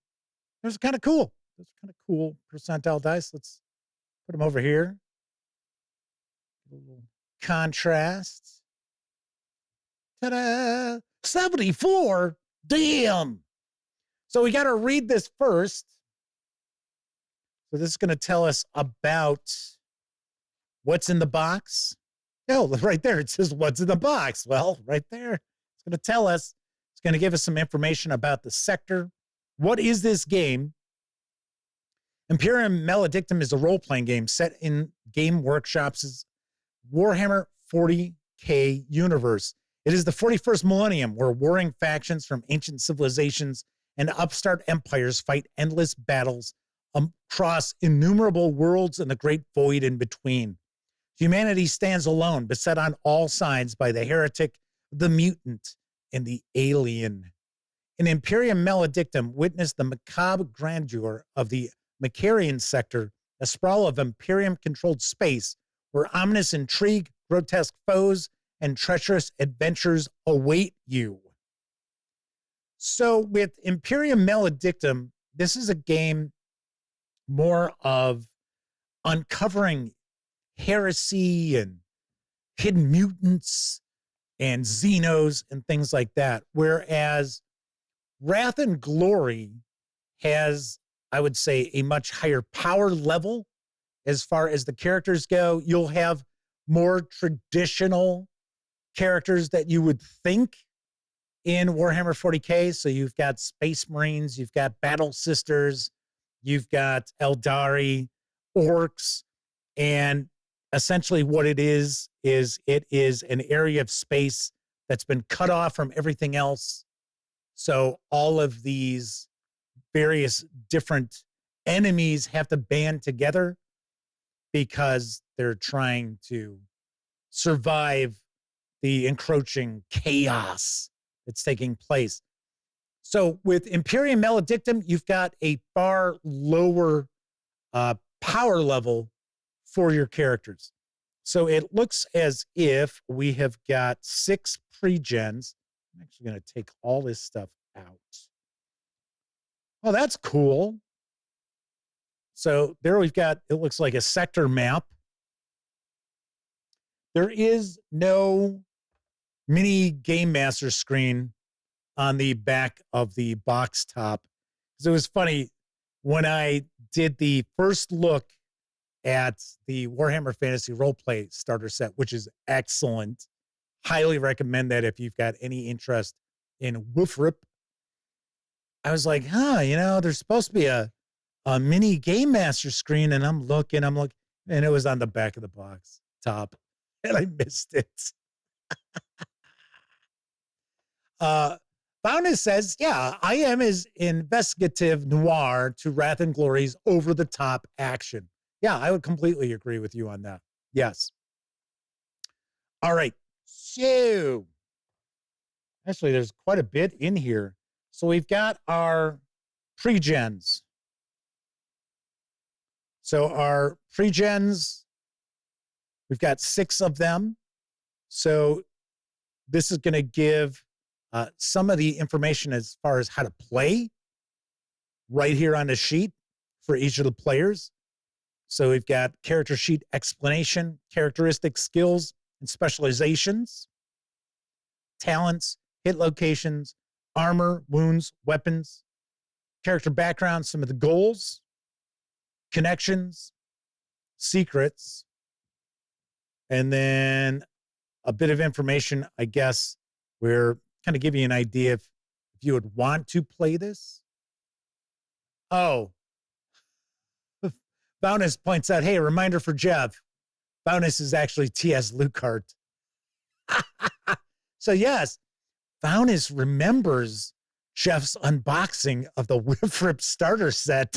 those are kind of cool. Those are kind of cool percentile dice. Let's put them over here. A little contrast. Ta-da! 74? Damn! So we got to read this first. So this is going to tell us about what's in the box. Oh, right there. It says, what's in the box? Well, right there. It's going to tell us. It's going to give us some information about the sector. What is this game? Imperium Maledictum is a role-playing game set in Game Workshop's Warhammer 40k universe. It is the 41st millennium, where warring factions from ancient civilizations and upstart empires fight endless battles across innumerable worlds and the great void in between. Humanity stands alone, beset on all sides by the heretic, the mutant, and the alien. In Imperium Maledictum, witness the macabre grandeur of the Macarian sector, a sprawl of Imperium-controlled space where ominous intrigue, grotesque foes, and treacherous adventures await you. So with Imperium Maledictum, this is a game more of uncovering heresy and hidden mutants and Xenos and things like that. Whereas Wrath and Glory has, I would say, a much higher power level as far as the characters go. You'll have more traditional characters that you would think in Warhammer 40k. So you've got Space Marines, you've got Battle Sisters, you've got Eldari, Orcs, and essentially what it is it is an area of space that's been cut off from everything else. So all of these various different enemies have to band together because they're trying to survive the encroaching chaos that's taking place. So with Imperium Maledictum, you've got a far lower power level for your characters. So it looks as if we have got 6 pre-gens. I'm actually going to take all this stuff out. Oh, that's cool. So there we've got, it looks like a sector map. There is no mini Game Master screen on the back of the box top. So it was funny when I did the first look at the Warhammer Fantasy Roleplay Starter Set, which is excellent. Highly recommend that if you've got any interest in Woofrip. I was like, there's supposed to be a mini Game Master screen, and I'm looking, and it was on the back of the box top, and I missed it. Boundus says, yeah, I am is investigative noir to Wrath and Glory's over-the-top action. Yeah, I would completely agree with you on that. Yes. All right. So, actually, there's quite a bit in here. So we've got our pre-gens. So our pre-gens, we've got 6 of them. So this is going to give some of the information as far as how to play right here on the sheet for each of the players. So we've got character sheet explanation, characteristic skills and specializations, talents, hit locations, armor, wounds, weapons, character background, some of the goals, connections, secrets, and then a bit of information, I guess, where kind of give you an idea if you would want to play this. Oh, Bounus points out, hey, a reminder for Jeff. Bounus is actually T.S. Lucart. So yes, Bounus remembers Jeff's unboxing of the Whiffrip starter set.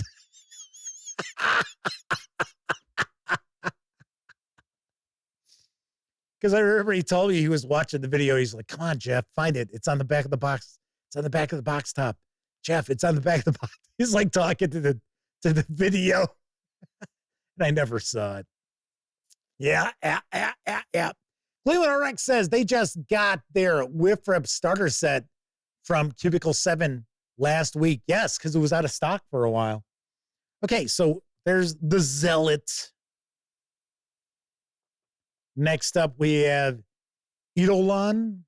Because I remember he told me he was watching the video. He's like, come on, Jeff, find it. It's on the back of the box. It's on the back of the box top. Jeff, it's on the back of the box. He's like talking to the video. And I never saw it. Yeah. Cleveland RX says they just got their Whiffrip starter set from Cubicle 7 last week. Yes, because it was out of stock for a while. Okay, so there's the Zealot. Next up, we have Eidolon.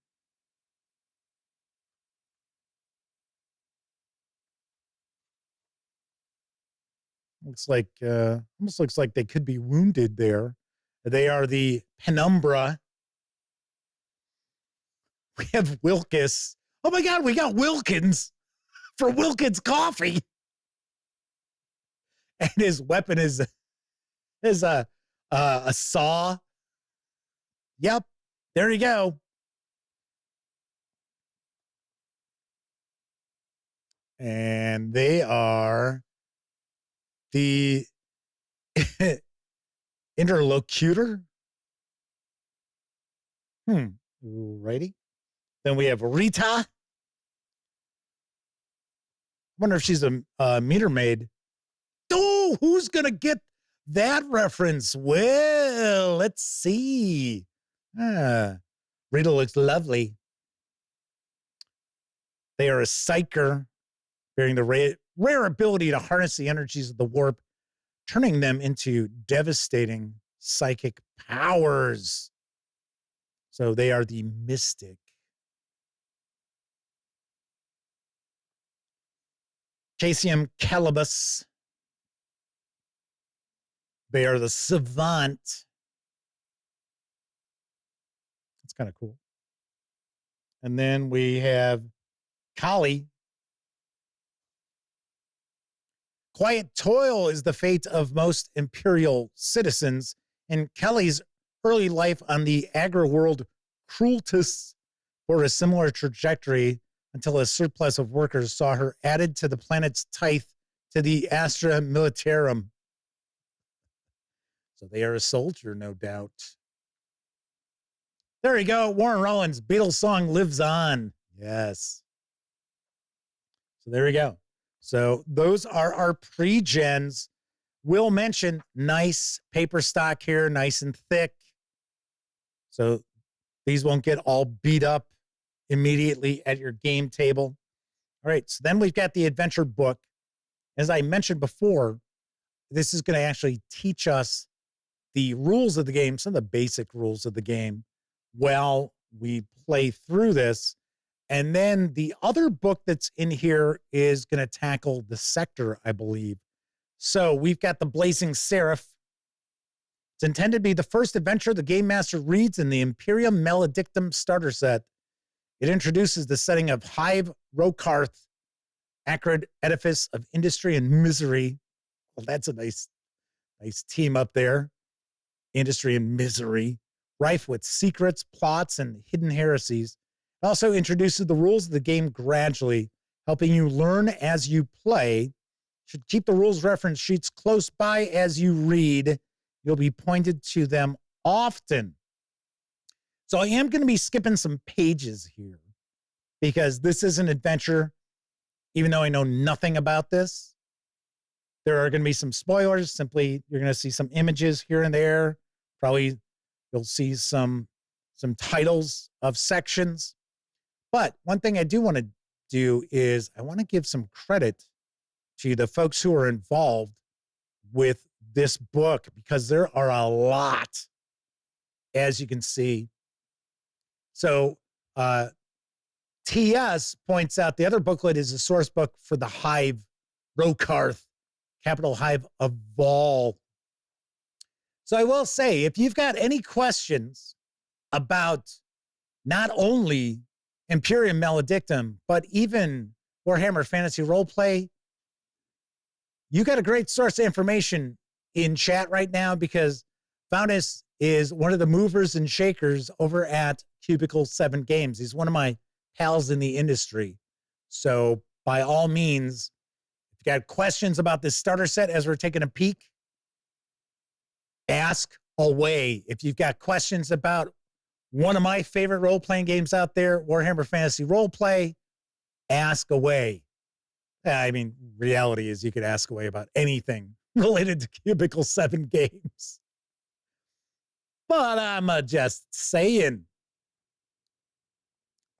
Looks like, almost looks like they could be wounded there. They are the Penumbra. We have Wilkes. Oh my God, we got Wilkins for Wilkins Coffee. And his weapon is a saw. Yep, there you go. And they are the interlocutor. Righty. Then we have Rita. Wonder if she's a meter maid. Oh, who's gonna get that reference? Well, let's see. Rita looks lovely. They are a psyker, bearing the rare ability to harness the energies of the warp, turning them into devastating psychic powers. So they are the mystic. Casium Calibus. They are the savant. That's kind of cool. And then we have Kali. Quiet toil is the fate of most Imperial citizens, and Kelly's early life on the agri-world Crueltus bore a similar trajectory until a surplus of workers saw her added to the planet's tithe to the Astra Militarum. So they are a soldier, no doubt. There you go. Warren Rollins' Beatles song lives on. Yes. So there we go. So those are our pre-gens. We'll mention nice paper stock here, nice and thick. So these won't get all beat up immediately at your game table. All right, so then we've got the adventure book. As I mentioned before, this is going to actually teach us the rules of the game, some of the basic rules of the game, while we play through this. And then the other book that's in here is going to tackle the sector, I believe. So we've got the Blazing Seraph. It's intended to be the first adventure the Game Master reads in the Imperium Maledictum Starter Set. It introduces the setting of Hive Rokarth, acrid edifice of industry and misery. Well, that's a nice team up there. Industry and misery. rife with secrets, plots, and hidden heresies. It also introduces the rules of the game gradually, helping you learn as you play. Should keep the rules reference sheets close by as you read. You'll be pointed to them often. So I am going to be skipping some pages here because this is an adventure, even though I know nothing about this. There are going to be some spoilers. Simply, you're going to see some images here and there. Probably you'll see some titles of sections. But one thing I do want to do is I want to give some credit to the folks who are involved with this book, because there are a lot, as you can see. So TS points out the other booklet is a source book for the Hive, Rokarth, capital Hive of Vol. So I will say, if you've got any questions about not only Imperium Maledictum, but even Warhammer Fantasy Roleplay, you got a great source of information in chat right now, because Vaunus is one of the movers and shakers over at Cubicle 7 Games. He's one of my pals in the industry. So by all means, if you got questions about this starter set as we're taking a peek, ask away. If you've got questions about one of my favorite role-playing games out there, Warhammer Fantasy Roleplay, ask away. I mean, reality is you could ask away about anything related to Cubicle 7 Games. But I'm just saying.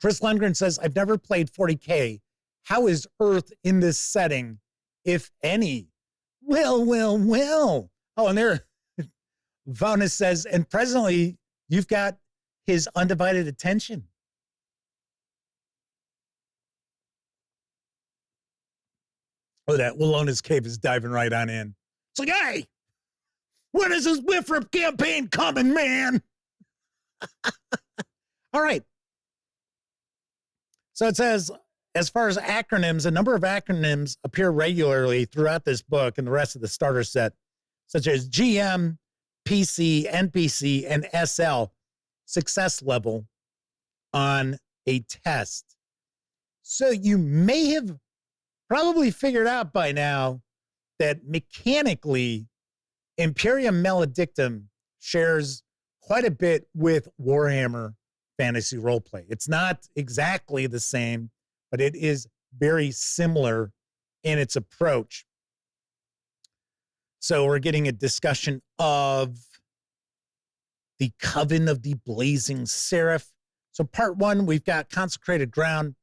Chris Lundgren says, I've never played 40k. How is Earth in this setting, if any? Well. Oh, and there, Vaunus says, and presently you've got his undivided attention. Oh, that Wallona's Cave is diving right on in. It's like, hey, when is this Wifrip campaign coming, man? All right. So it says, as far as acronyms, a number of acronyms appear regularly throughout this book and the rest of the starter set, such as GM, PC, NPC, and SL, success level on a test. So you may have probably figured out by now that mechanically, Imperium Maledictum shares quite a bit with Warhammer Fantasy Roleplay. It's not exactly the same, but it is very similar in its approach. So we're getting a discussion of the Coven of the Blazing Seraph. So part one, we've got consecrated ground.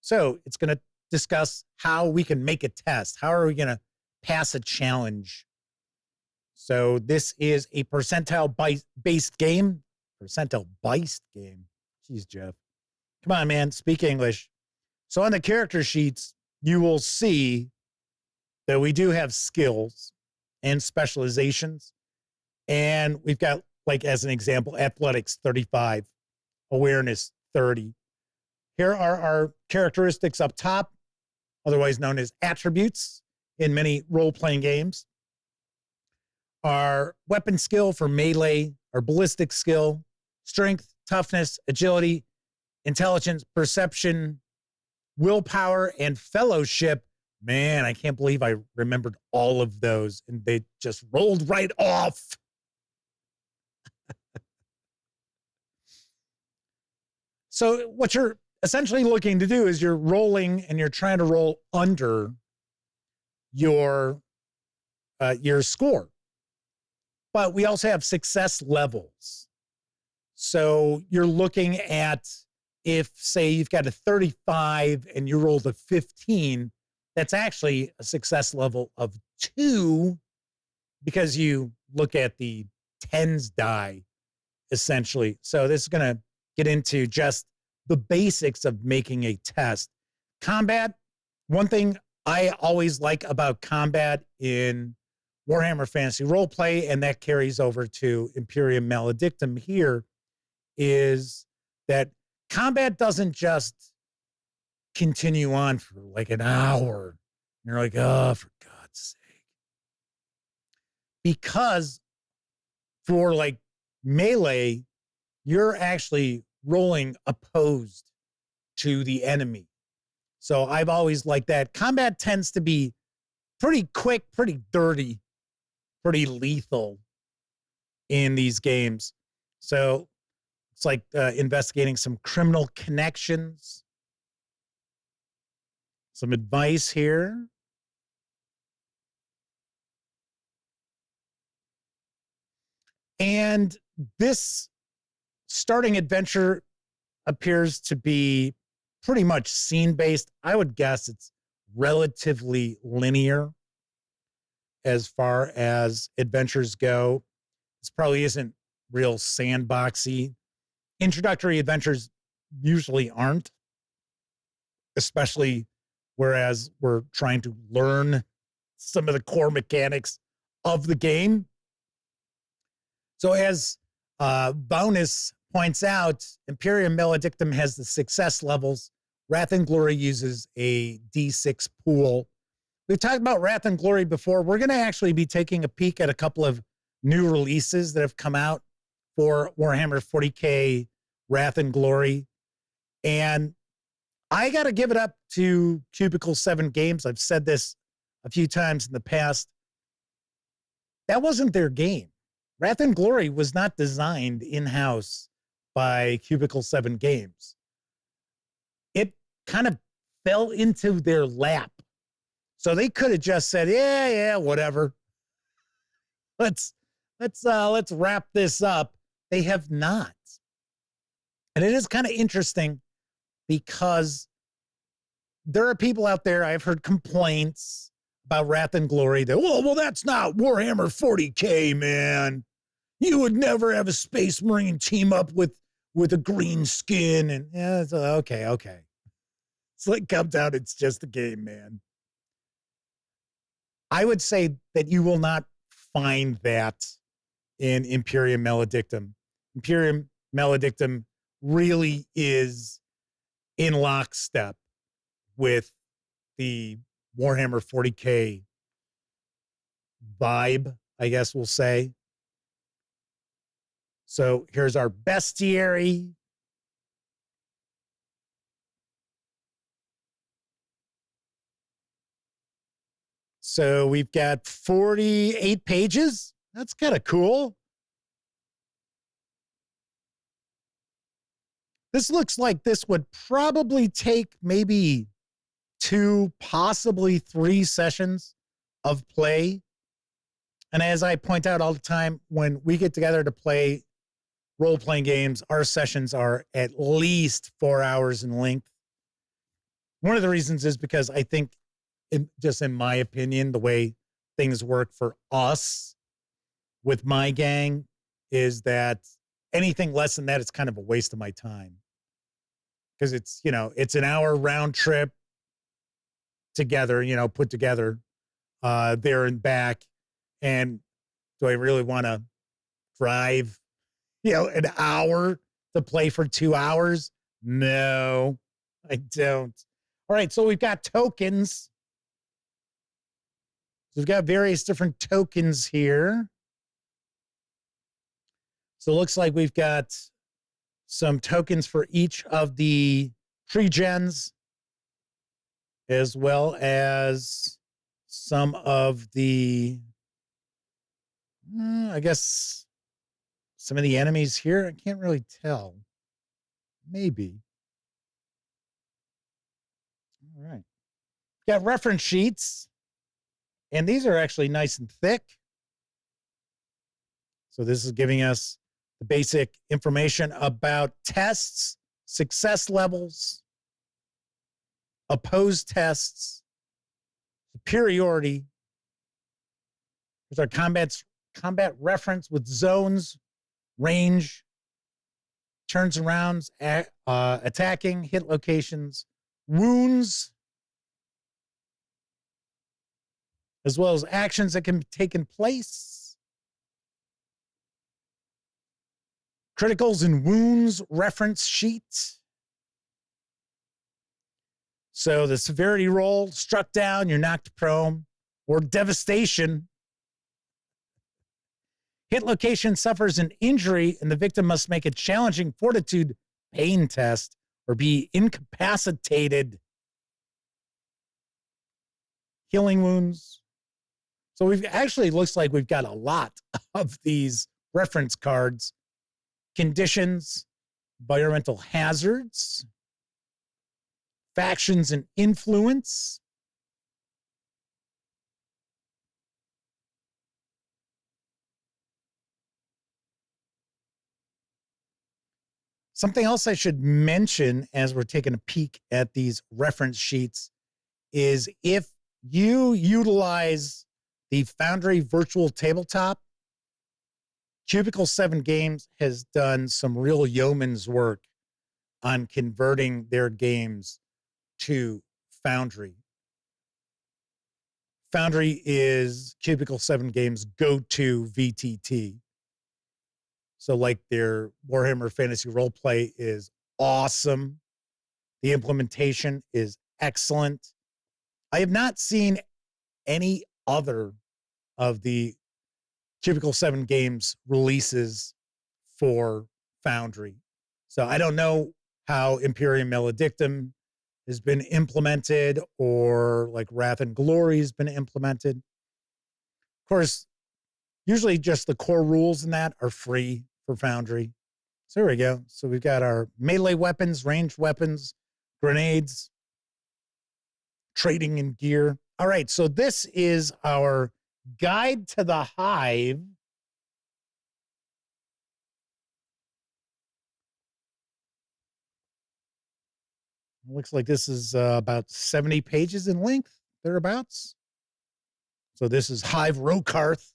So it's going to discuss how we can make a test. How are we going to pass a challenge? So this is a percentile-based game. Percentile-based game. Jeez, Jeff. Come on, man. Speak English. So on the character sheets, you will see that we do have skills and specializations. And we've got, like, as an example, athletics 35, awareness 30. Here are our characteristics up top, otherwise known as attributes in many role-playing games. Our weapon skill for melee, our ballistic skill, strength, toughness, agility, intelligence, perception, willpower, and fellowship. Man, I can't believe I remembered all of those and they just rolled right off. So what you're essentially looking to do is you're rolling and you're trying to roll under your score. But we also have success levels. So you're looking at, if, say, you've got a 35 and you rolled a 15, that's actually a success level of 2 because you look at the tens die, essentially. So this is going to get into just the basics of making a test. Combat, one thing I always like about combat in Warhammer Fantasy Roleplay, and that carries over to Imperium Maledictum here, is that combat doesn't just continue on for like an hour. You're like, oh, for God's sake. Because for like melee, you're actually rolling opposed to the enemy. So I've always liked that. Combat tends to be pretty quick, pretty dirty, pretty lethal in these games. So it's like investigating some criminal connections. Some advice here. And this starting adventure appears to be pretty much scene-based. I would guess it's relatively linear as far as adventures go. This probably isn't real sandboxy. Introductory adventures usually aren't, especially whereas we're trying to learn some of the core mechanics of the game. So as Bonus points out, Imperium Maledictum has the success levels. Wrath and Glory uses a D6 pool. We've talked about Wrath and Glory before. We're going to actually be taking a peek at a couple of new releases that have come out for Warhammer 40k Wrath and Glory. And I got to give it up to Cubicle 7 Games. I've said this a few times in the past. That wasn't their game. Wrath and Glory was not designed in-house by Cubicle 7 Games. It kind of fell into their lap. So they could have just said, yeah, whatever. Let's wrap this up. They have not. And it is kind of interesting because there are people out there, I've heard complaints about Wrath and Glory that, well, that's not Warhammer 40k, man. You would never have a Space Marine team up with a green skin. And yeah, it's, okay. It's like, come down, it's just a game, man. I would say that you will not find that in Imperium Maledictum. Imperium Maledictum really is in lockstep with the Warhammer 40k vibe, I guess we'll say. So here's our bestiary. So we've got 48 pages. That's kind of cool. This looks like this would probably take maybe 2, possibly 3 sessions of play. And as I point out all the time, when we get together to play role-playing games, our sessions are at least 4 hours in length. One of the reasons is because I think, just in my opinion, the way things work for us with my gang is that anything less than that is kind of a waste of my time. Because it's, it's an hour round trip together, put together there and back. And do I really want to drive, an hour to play for 2 hours? No, I don't. All right, so we've got tokens. So we've got various different tokens here. So it looks like we've got some tokens for each of the pre-gens, as well as some of the, I guess, some of the enemies here. I can't really tell. Maybe. All right. Got reference sheets. And these are actually nice and thick. So this is giving us the basic information about tests, success levels, opposed tests, superiority. There's our combat reference with zones, range, turns and rounds, attacking, hit locations, wounds, as well as actions that can be taken place. Criticals and wounds reference sheet. So the severity roll, struck down, you're knocked prone, or devastation. Hit location suffers an injury, and the victim must make a challenging fortitude pain test or be incapacitated. Healing wounds. So we've actually looks like we've got a lot of these reference cards. Conditions, environmental hazards, factions and influence. Something else I should mention as we're taking a peek at these reference sheets is if you utilize the Foundry Virtual Tabletop, Cubicle 7 Games has done some real yeoman's work on converting their games to Foundry. Foundry is Cubicle 7 Games' go-to VTT. So like their Warhammer Fantasy Roleplay is awesome. The implementation is excellent. I have not seen any other of the Cubicle 7 Games releases for Foundry. So I don't know how Imperium Maledictum has been implemented or like Wrath and Glory has been implemented. Of course, usually just the core rules in that are free for Foundry. So there we go. So we've got our melee weapons, ranged weapons, grenades, trading and gear. All right, so this is our guide to the hive. Looks like this is about 70 pages in length, thereabouts. So this is Hive Rokarth,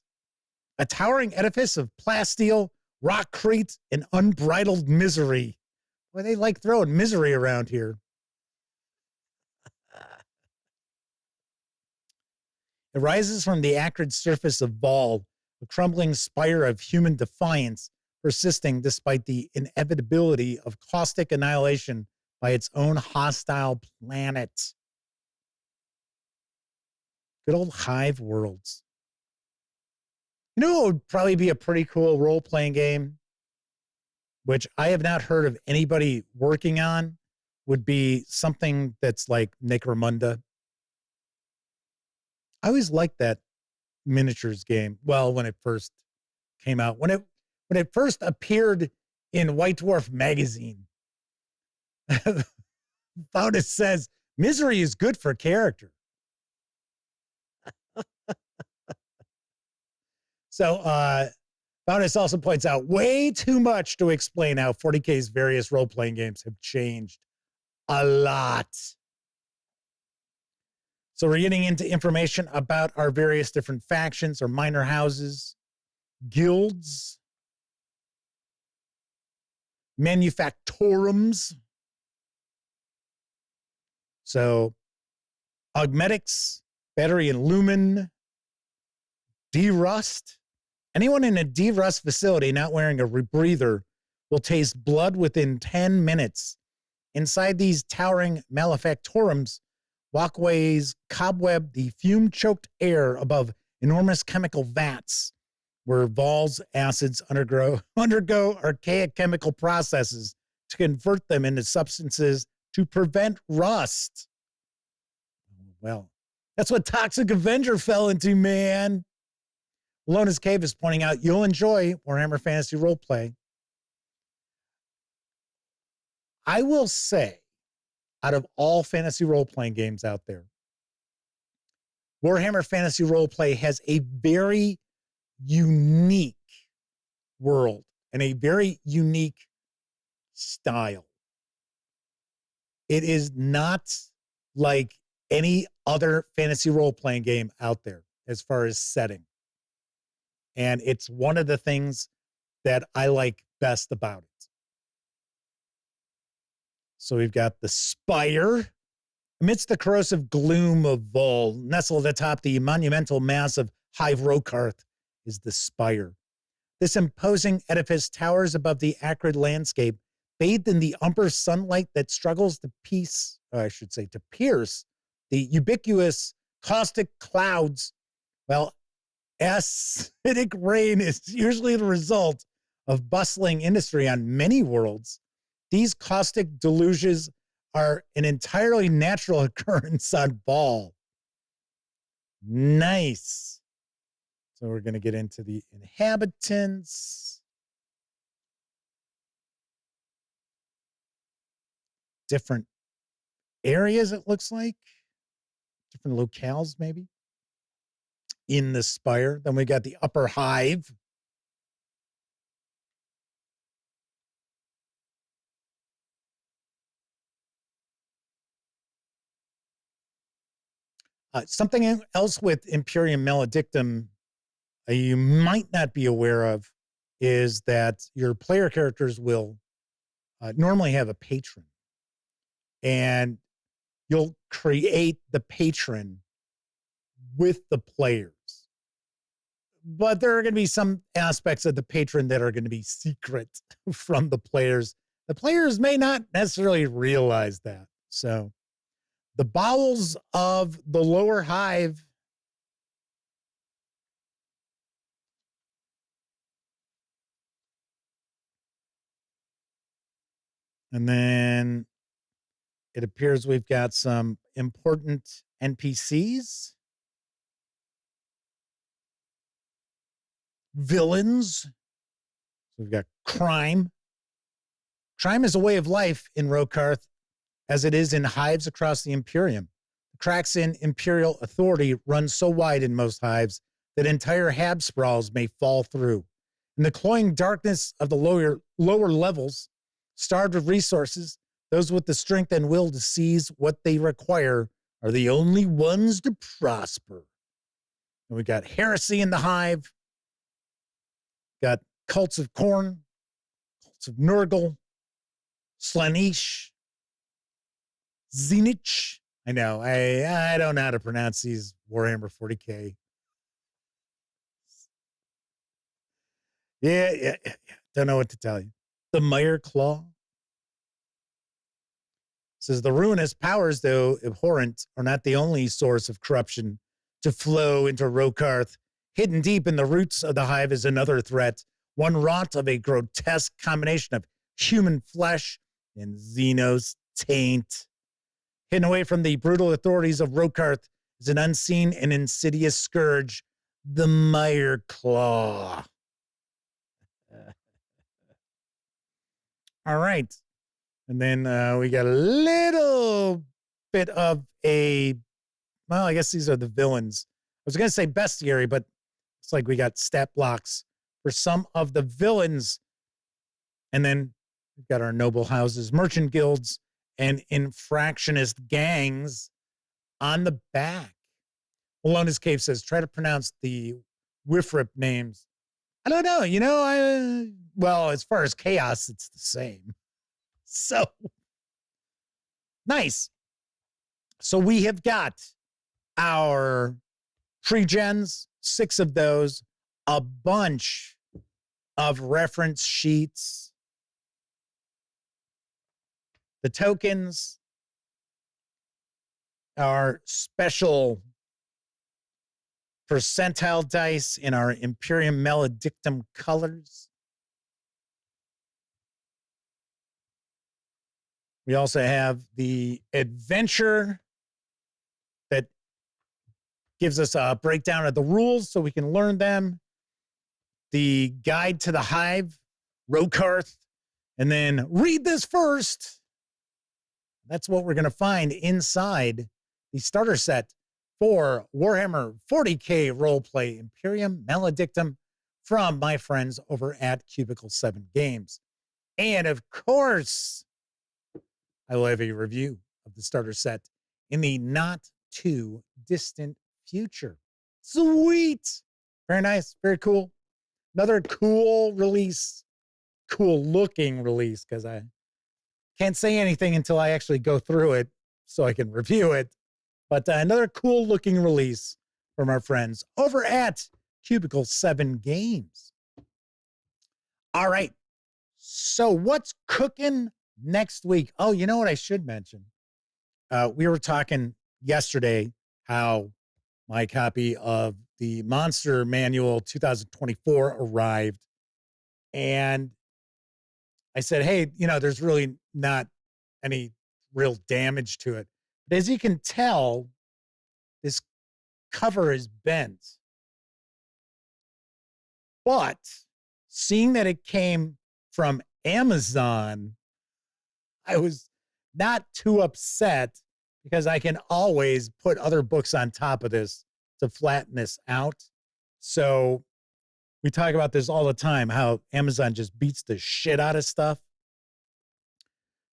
a towering edifice of plasteel, rockcrete, and unbridled misery. Boy, they like throwing misery around here. It rises from the acrid surface of Vol, a crumbling spire of human defiance, persisting despite the inevitability of caustic annihilation by its own hostile planet. Good old Hive worlds. You know what would probably be a pretty cool role-playing game, which I have not heard of anybody working on, would be something that's like Necromunda. I always liked that miniatures game. Well, when it first came out, when it first appeared in White Dwarf magazine, Foundus says misery is good for character. So Foundus also points out way too much to explain how 40K's various role-playing games have changed a lot. So we're getting into information about our various different factions or minor houses, guilds, manufactorums. So Augmetics, Battery and Lumen, Derust. Anyone in a derust facility not wearing a rebreather will taste blood within 10 minutes. Inside these towering malefactorums, walkways cobweb the fume-choked air above enormous chemical vats where Vol's acids undergo archaic chemical processes to convert them into substances to prevent rust. Well, that's what Toxic Avenger fell into, man. Lona's Cave is pointing out you'll enjoy Warhammer Fantasy Roleplay. I will say, out of all fantasy role-playing games out there, Warhammer Fantasy Roleplay has a very unique world and a very unique style. It is not like any other fantasy role-playing game out there as far as setting. And it's one of the things that I like best about it. So we've got the spire. Amidst the corrosive gloom of Vol, nestled atop the monumental mass of Hive Rokarth is the spire. This imposing edifice towers above the acrid landscape, bathed in the umber sunlight that struggles to pierce the ubiquitous caustic clouds. Well, Acidic rain is usually the result of bustling industry on many worlds. These caustic deluges are an entirely natural occurrence on Ball. Nice. So we're going to get into the inhabitants. Different areas, it looks like. Different locales, maybe. In the spire. Then we got the upper hive. Something else with Imperium Maledictum you might not be aware of is that your player characters will normally have a patron. And you'll create the patron with the players. But there are going to be some aspects of the patron that are going to be secret from the players. The players may not necessarily realize that. So the bowels of the lower hive and then it appears we've got some important NPCs. Villains. So we've got crime. Crime is a way of life in Rokarth, as it is in hives across the Imperium. The cracks in Imperial authority run so wide in most hives that entire hab sprawls may fall through. In the cloying darkness of the lower levels, starved of resources, those with the strength and will to seize what they require are the only ones to prosper. And we got heresy in the hive. Got cults of Khorne, cults of Nurgle, Slaanesh, Zenich. I know, I don't know how to pronounce these Warhammer 40k. Yeah. Don't know what to tell you. The Mire Claw. Says the ruinous powers, though abhorrent, are not the only source of corruption to flow into Rokarth. Hidden deep in the roots of the hive is another threat, one wrought of a grotesque combination of human flesh and Xenos taint. Hidden away from the brutal authorities of Rokarth is an unseen and insidious scourge, the Mire Claw. All right. And then we got a little bit of I guess these are the villains. I was going to say bestiary, but it's like we got stat blocks for some of the villains. And then we've got our noble houses, merchant guilds, and infractionist gangs on the back. Malona's Cave says, try to pronounce the Wifrip names. I don't know. Well, as far as chaos, it's the same. So nice. So we have got our pre-gens, 6 of those, a bunch of reference sheets, the tokens, our special percentile dice in our Imperium Maledictum colors. We also have the adventure that gives us a breakdown of the rules so we can learn them. The guide to the hive, Rokarth, and then read this first. That's what we're going to find inside the starter set for Warhammer 40k Roleplay Imperium Maledictum from my friends over at Cubicle 7 Games. And of course, I will have a review of the starter set in the not too distant future. Sweet. Very nice. Very cool. Another cool release. Cool looking release, because I can't say anything until I actually go through it so I can review it. But another cool looking release from our friends over at Cubicle 7 Games. All right. So what's cooking next week? Oh, you know what I should mention? We were talking yesterday how my copy of the Monster Manual 2024 arrived. And I said, hey, you know, there's really not any real damage to it. But as you can tell, this cover is bent. But seeing that it came from Amazon, I was not too upset because I can always put other books on top of this to flatten this out. So we talk about this all the time, how Amazon just beats the shit out of stuff.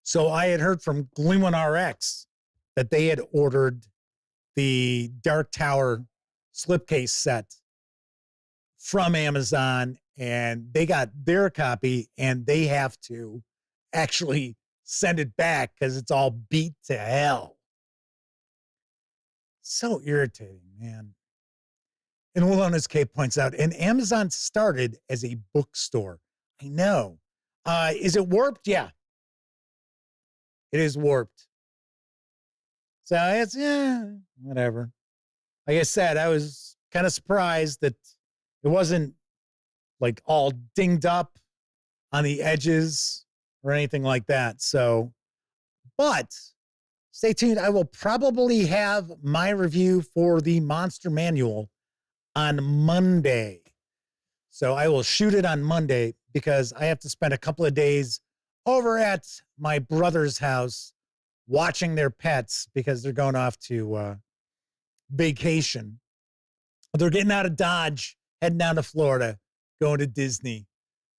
So I had heard from Gleamon RX that they had ordered the Dark Tower slipcase set from Amazon, and they got their copy, and they have to actually send it back because it's all beat to hell. So irritating, man. And Wilderness Cape points out, and Amazon started as a bookstore. I know. Is it warped? Yeah. It is warped. So it's, whatever. Like I said, I was kind of surprised that it wasn't like all dinged up on the edges or anything like that. So, but stay tuned. I will probably have my review for the Monster Manual on Monday. So I will shoot it on Monday because I have to spend a couple of days over at my brother's house watching their pets because they're going off to vacation. They're getting out of Dodge, heading down to Florida, going to Disney.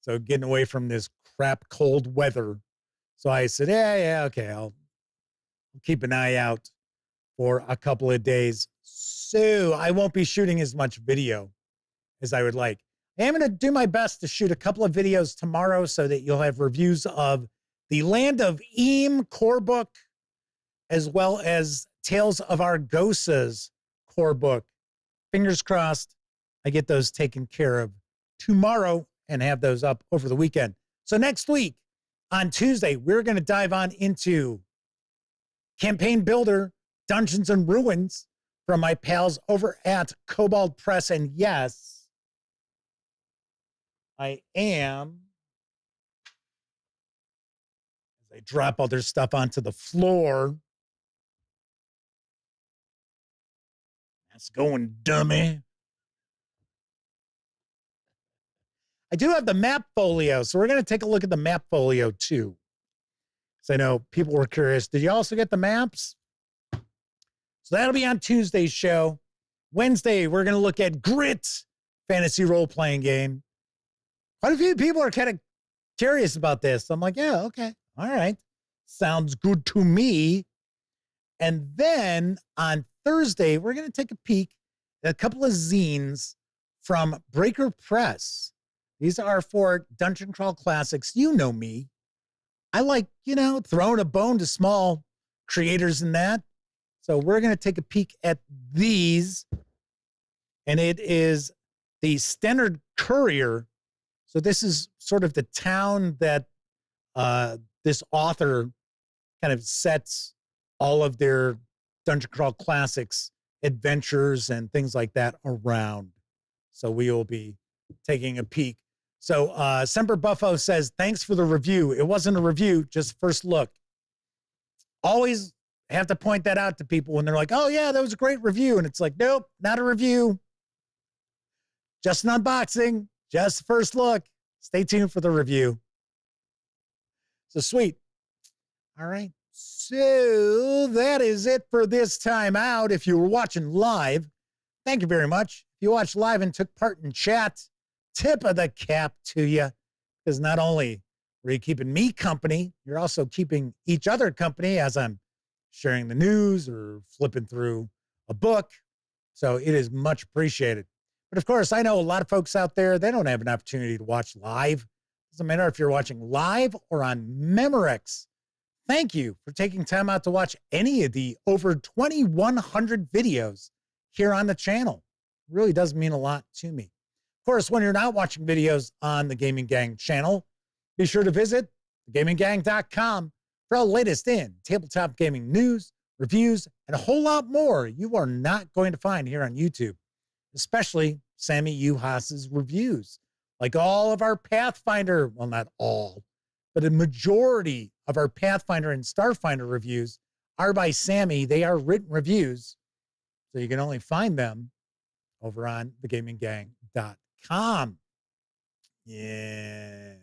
So getting away from this crap cold weather. So I said, yeah, okay, I'll keep an eye out for a couple of days. So I won't be shooting as much video as I would like. I am going to do my best to shoot a couple of videos tomorrow so that you'll have reviews of the Land of Eam core book, as well as Tales of Argosa's core book. Fingers crossed I get those taken care of tomorrow and have those up over the weekend. So next week on Tuesday, we're going to dive on into Campaign Builder, Dungeons and Ruins from my pals over at Cobalt Press. And yes, I am, as I drop all their stuff onto the floor. That's going, dummy. I do have the map folio, so we're going to take a look at the map folio too. So I know people were curious. Did you also get the maps? So that'll be on Tuesday's show. Wednesday, we're going to look at Grit, fantasy role-playing game. Quite a few people are kind of curious about this. I'm like, yeah, okay. All right. Sounds good to me. And then on Thursday, we're going to take a peek at a couple of zines from Breaker Press. These are for Dungeon Crawl Classics. You know me. I like, throwing a bone to small creators in that. So we're going to take a peek at these. And it is the Stennard Courier. So this is sort of the town that this author kind of sets all of their Dungeon Crawl Classics adventures and things like that around. So we will be taking a peek. So Semper Buffo says, thanks for the review. It wasn't a review, just first look. Always have to point that out to people when they're like, oh yeah, that was a great review. And it's like, nope, not a review. Just an unboxing, just first look. Stay tuned for the review. So sweet. All right. So that is it for this time out. If you were watching live, thank you very much. If you watched live and took part in chat, tip of the cap to you, because not only were you keeping me company, you're also keeping each other company as I'm sharing the news or flipping through a book. So it is much appreciated. But of course, I know a lot of folks out there, they don't have an opportunity to watch live. Doesn't matter if you're watching live or on Memorex. Thank you for taking time out to watch any of the over 2,100 videos here on the channel. It really does mean a lot to me. Of course, when you're not watching videos on the Gaming Gang channel, be sure to visit thegaminggang.com for all the latest in tabletop gaming news, reviews, and a whole lot more you are not going to find here on YouTube. especially Sammy Uhas's reviews. Like all of our Pathfinder, well, not all, but a majority of our Pathfinder and Starfinder reviews are by Sammy. They are written reviews, so you can only find them over on thegaminggang.com. Yes.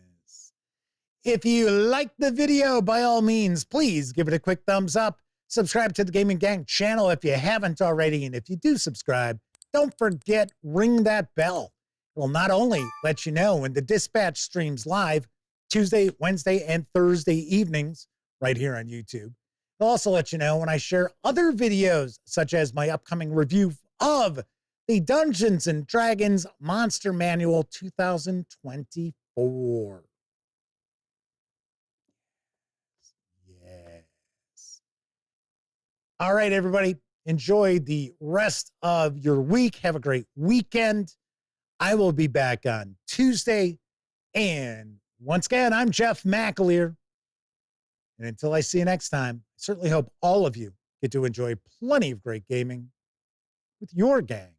If you like the video, by all means, please give it a quick thumbs up. Subscribe to the Gaming Gang channel if you haven't already. And if you do subscribe, don't forget, ring that bell. It will not only let you know when the Dispatch streams live Tuesday, Wednesday, and Thursday evenings right here on YouTube. It'll also let you know when I share other videos, such as my upcoming review of the Dungeons & Dragons Monster Manual 2024. Yes. All right, everybody. Enjoy the rest of your week. Have a great weekend. I will be back on Tuesday. And once again, I'm Jeff McAleer. And until I see you next time, I certainly hope all of you get to enjoy plenty of great gaming with your gang.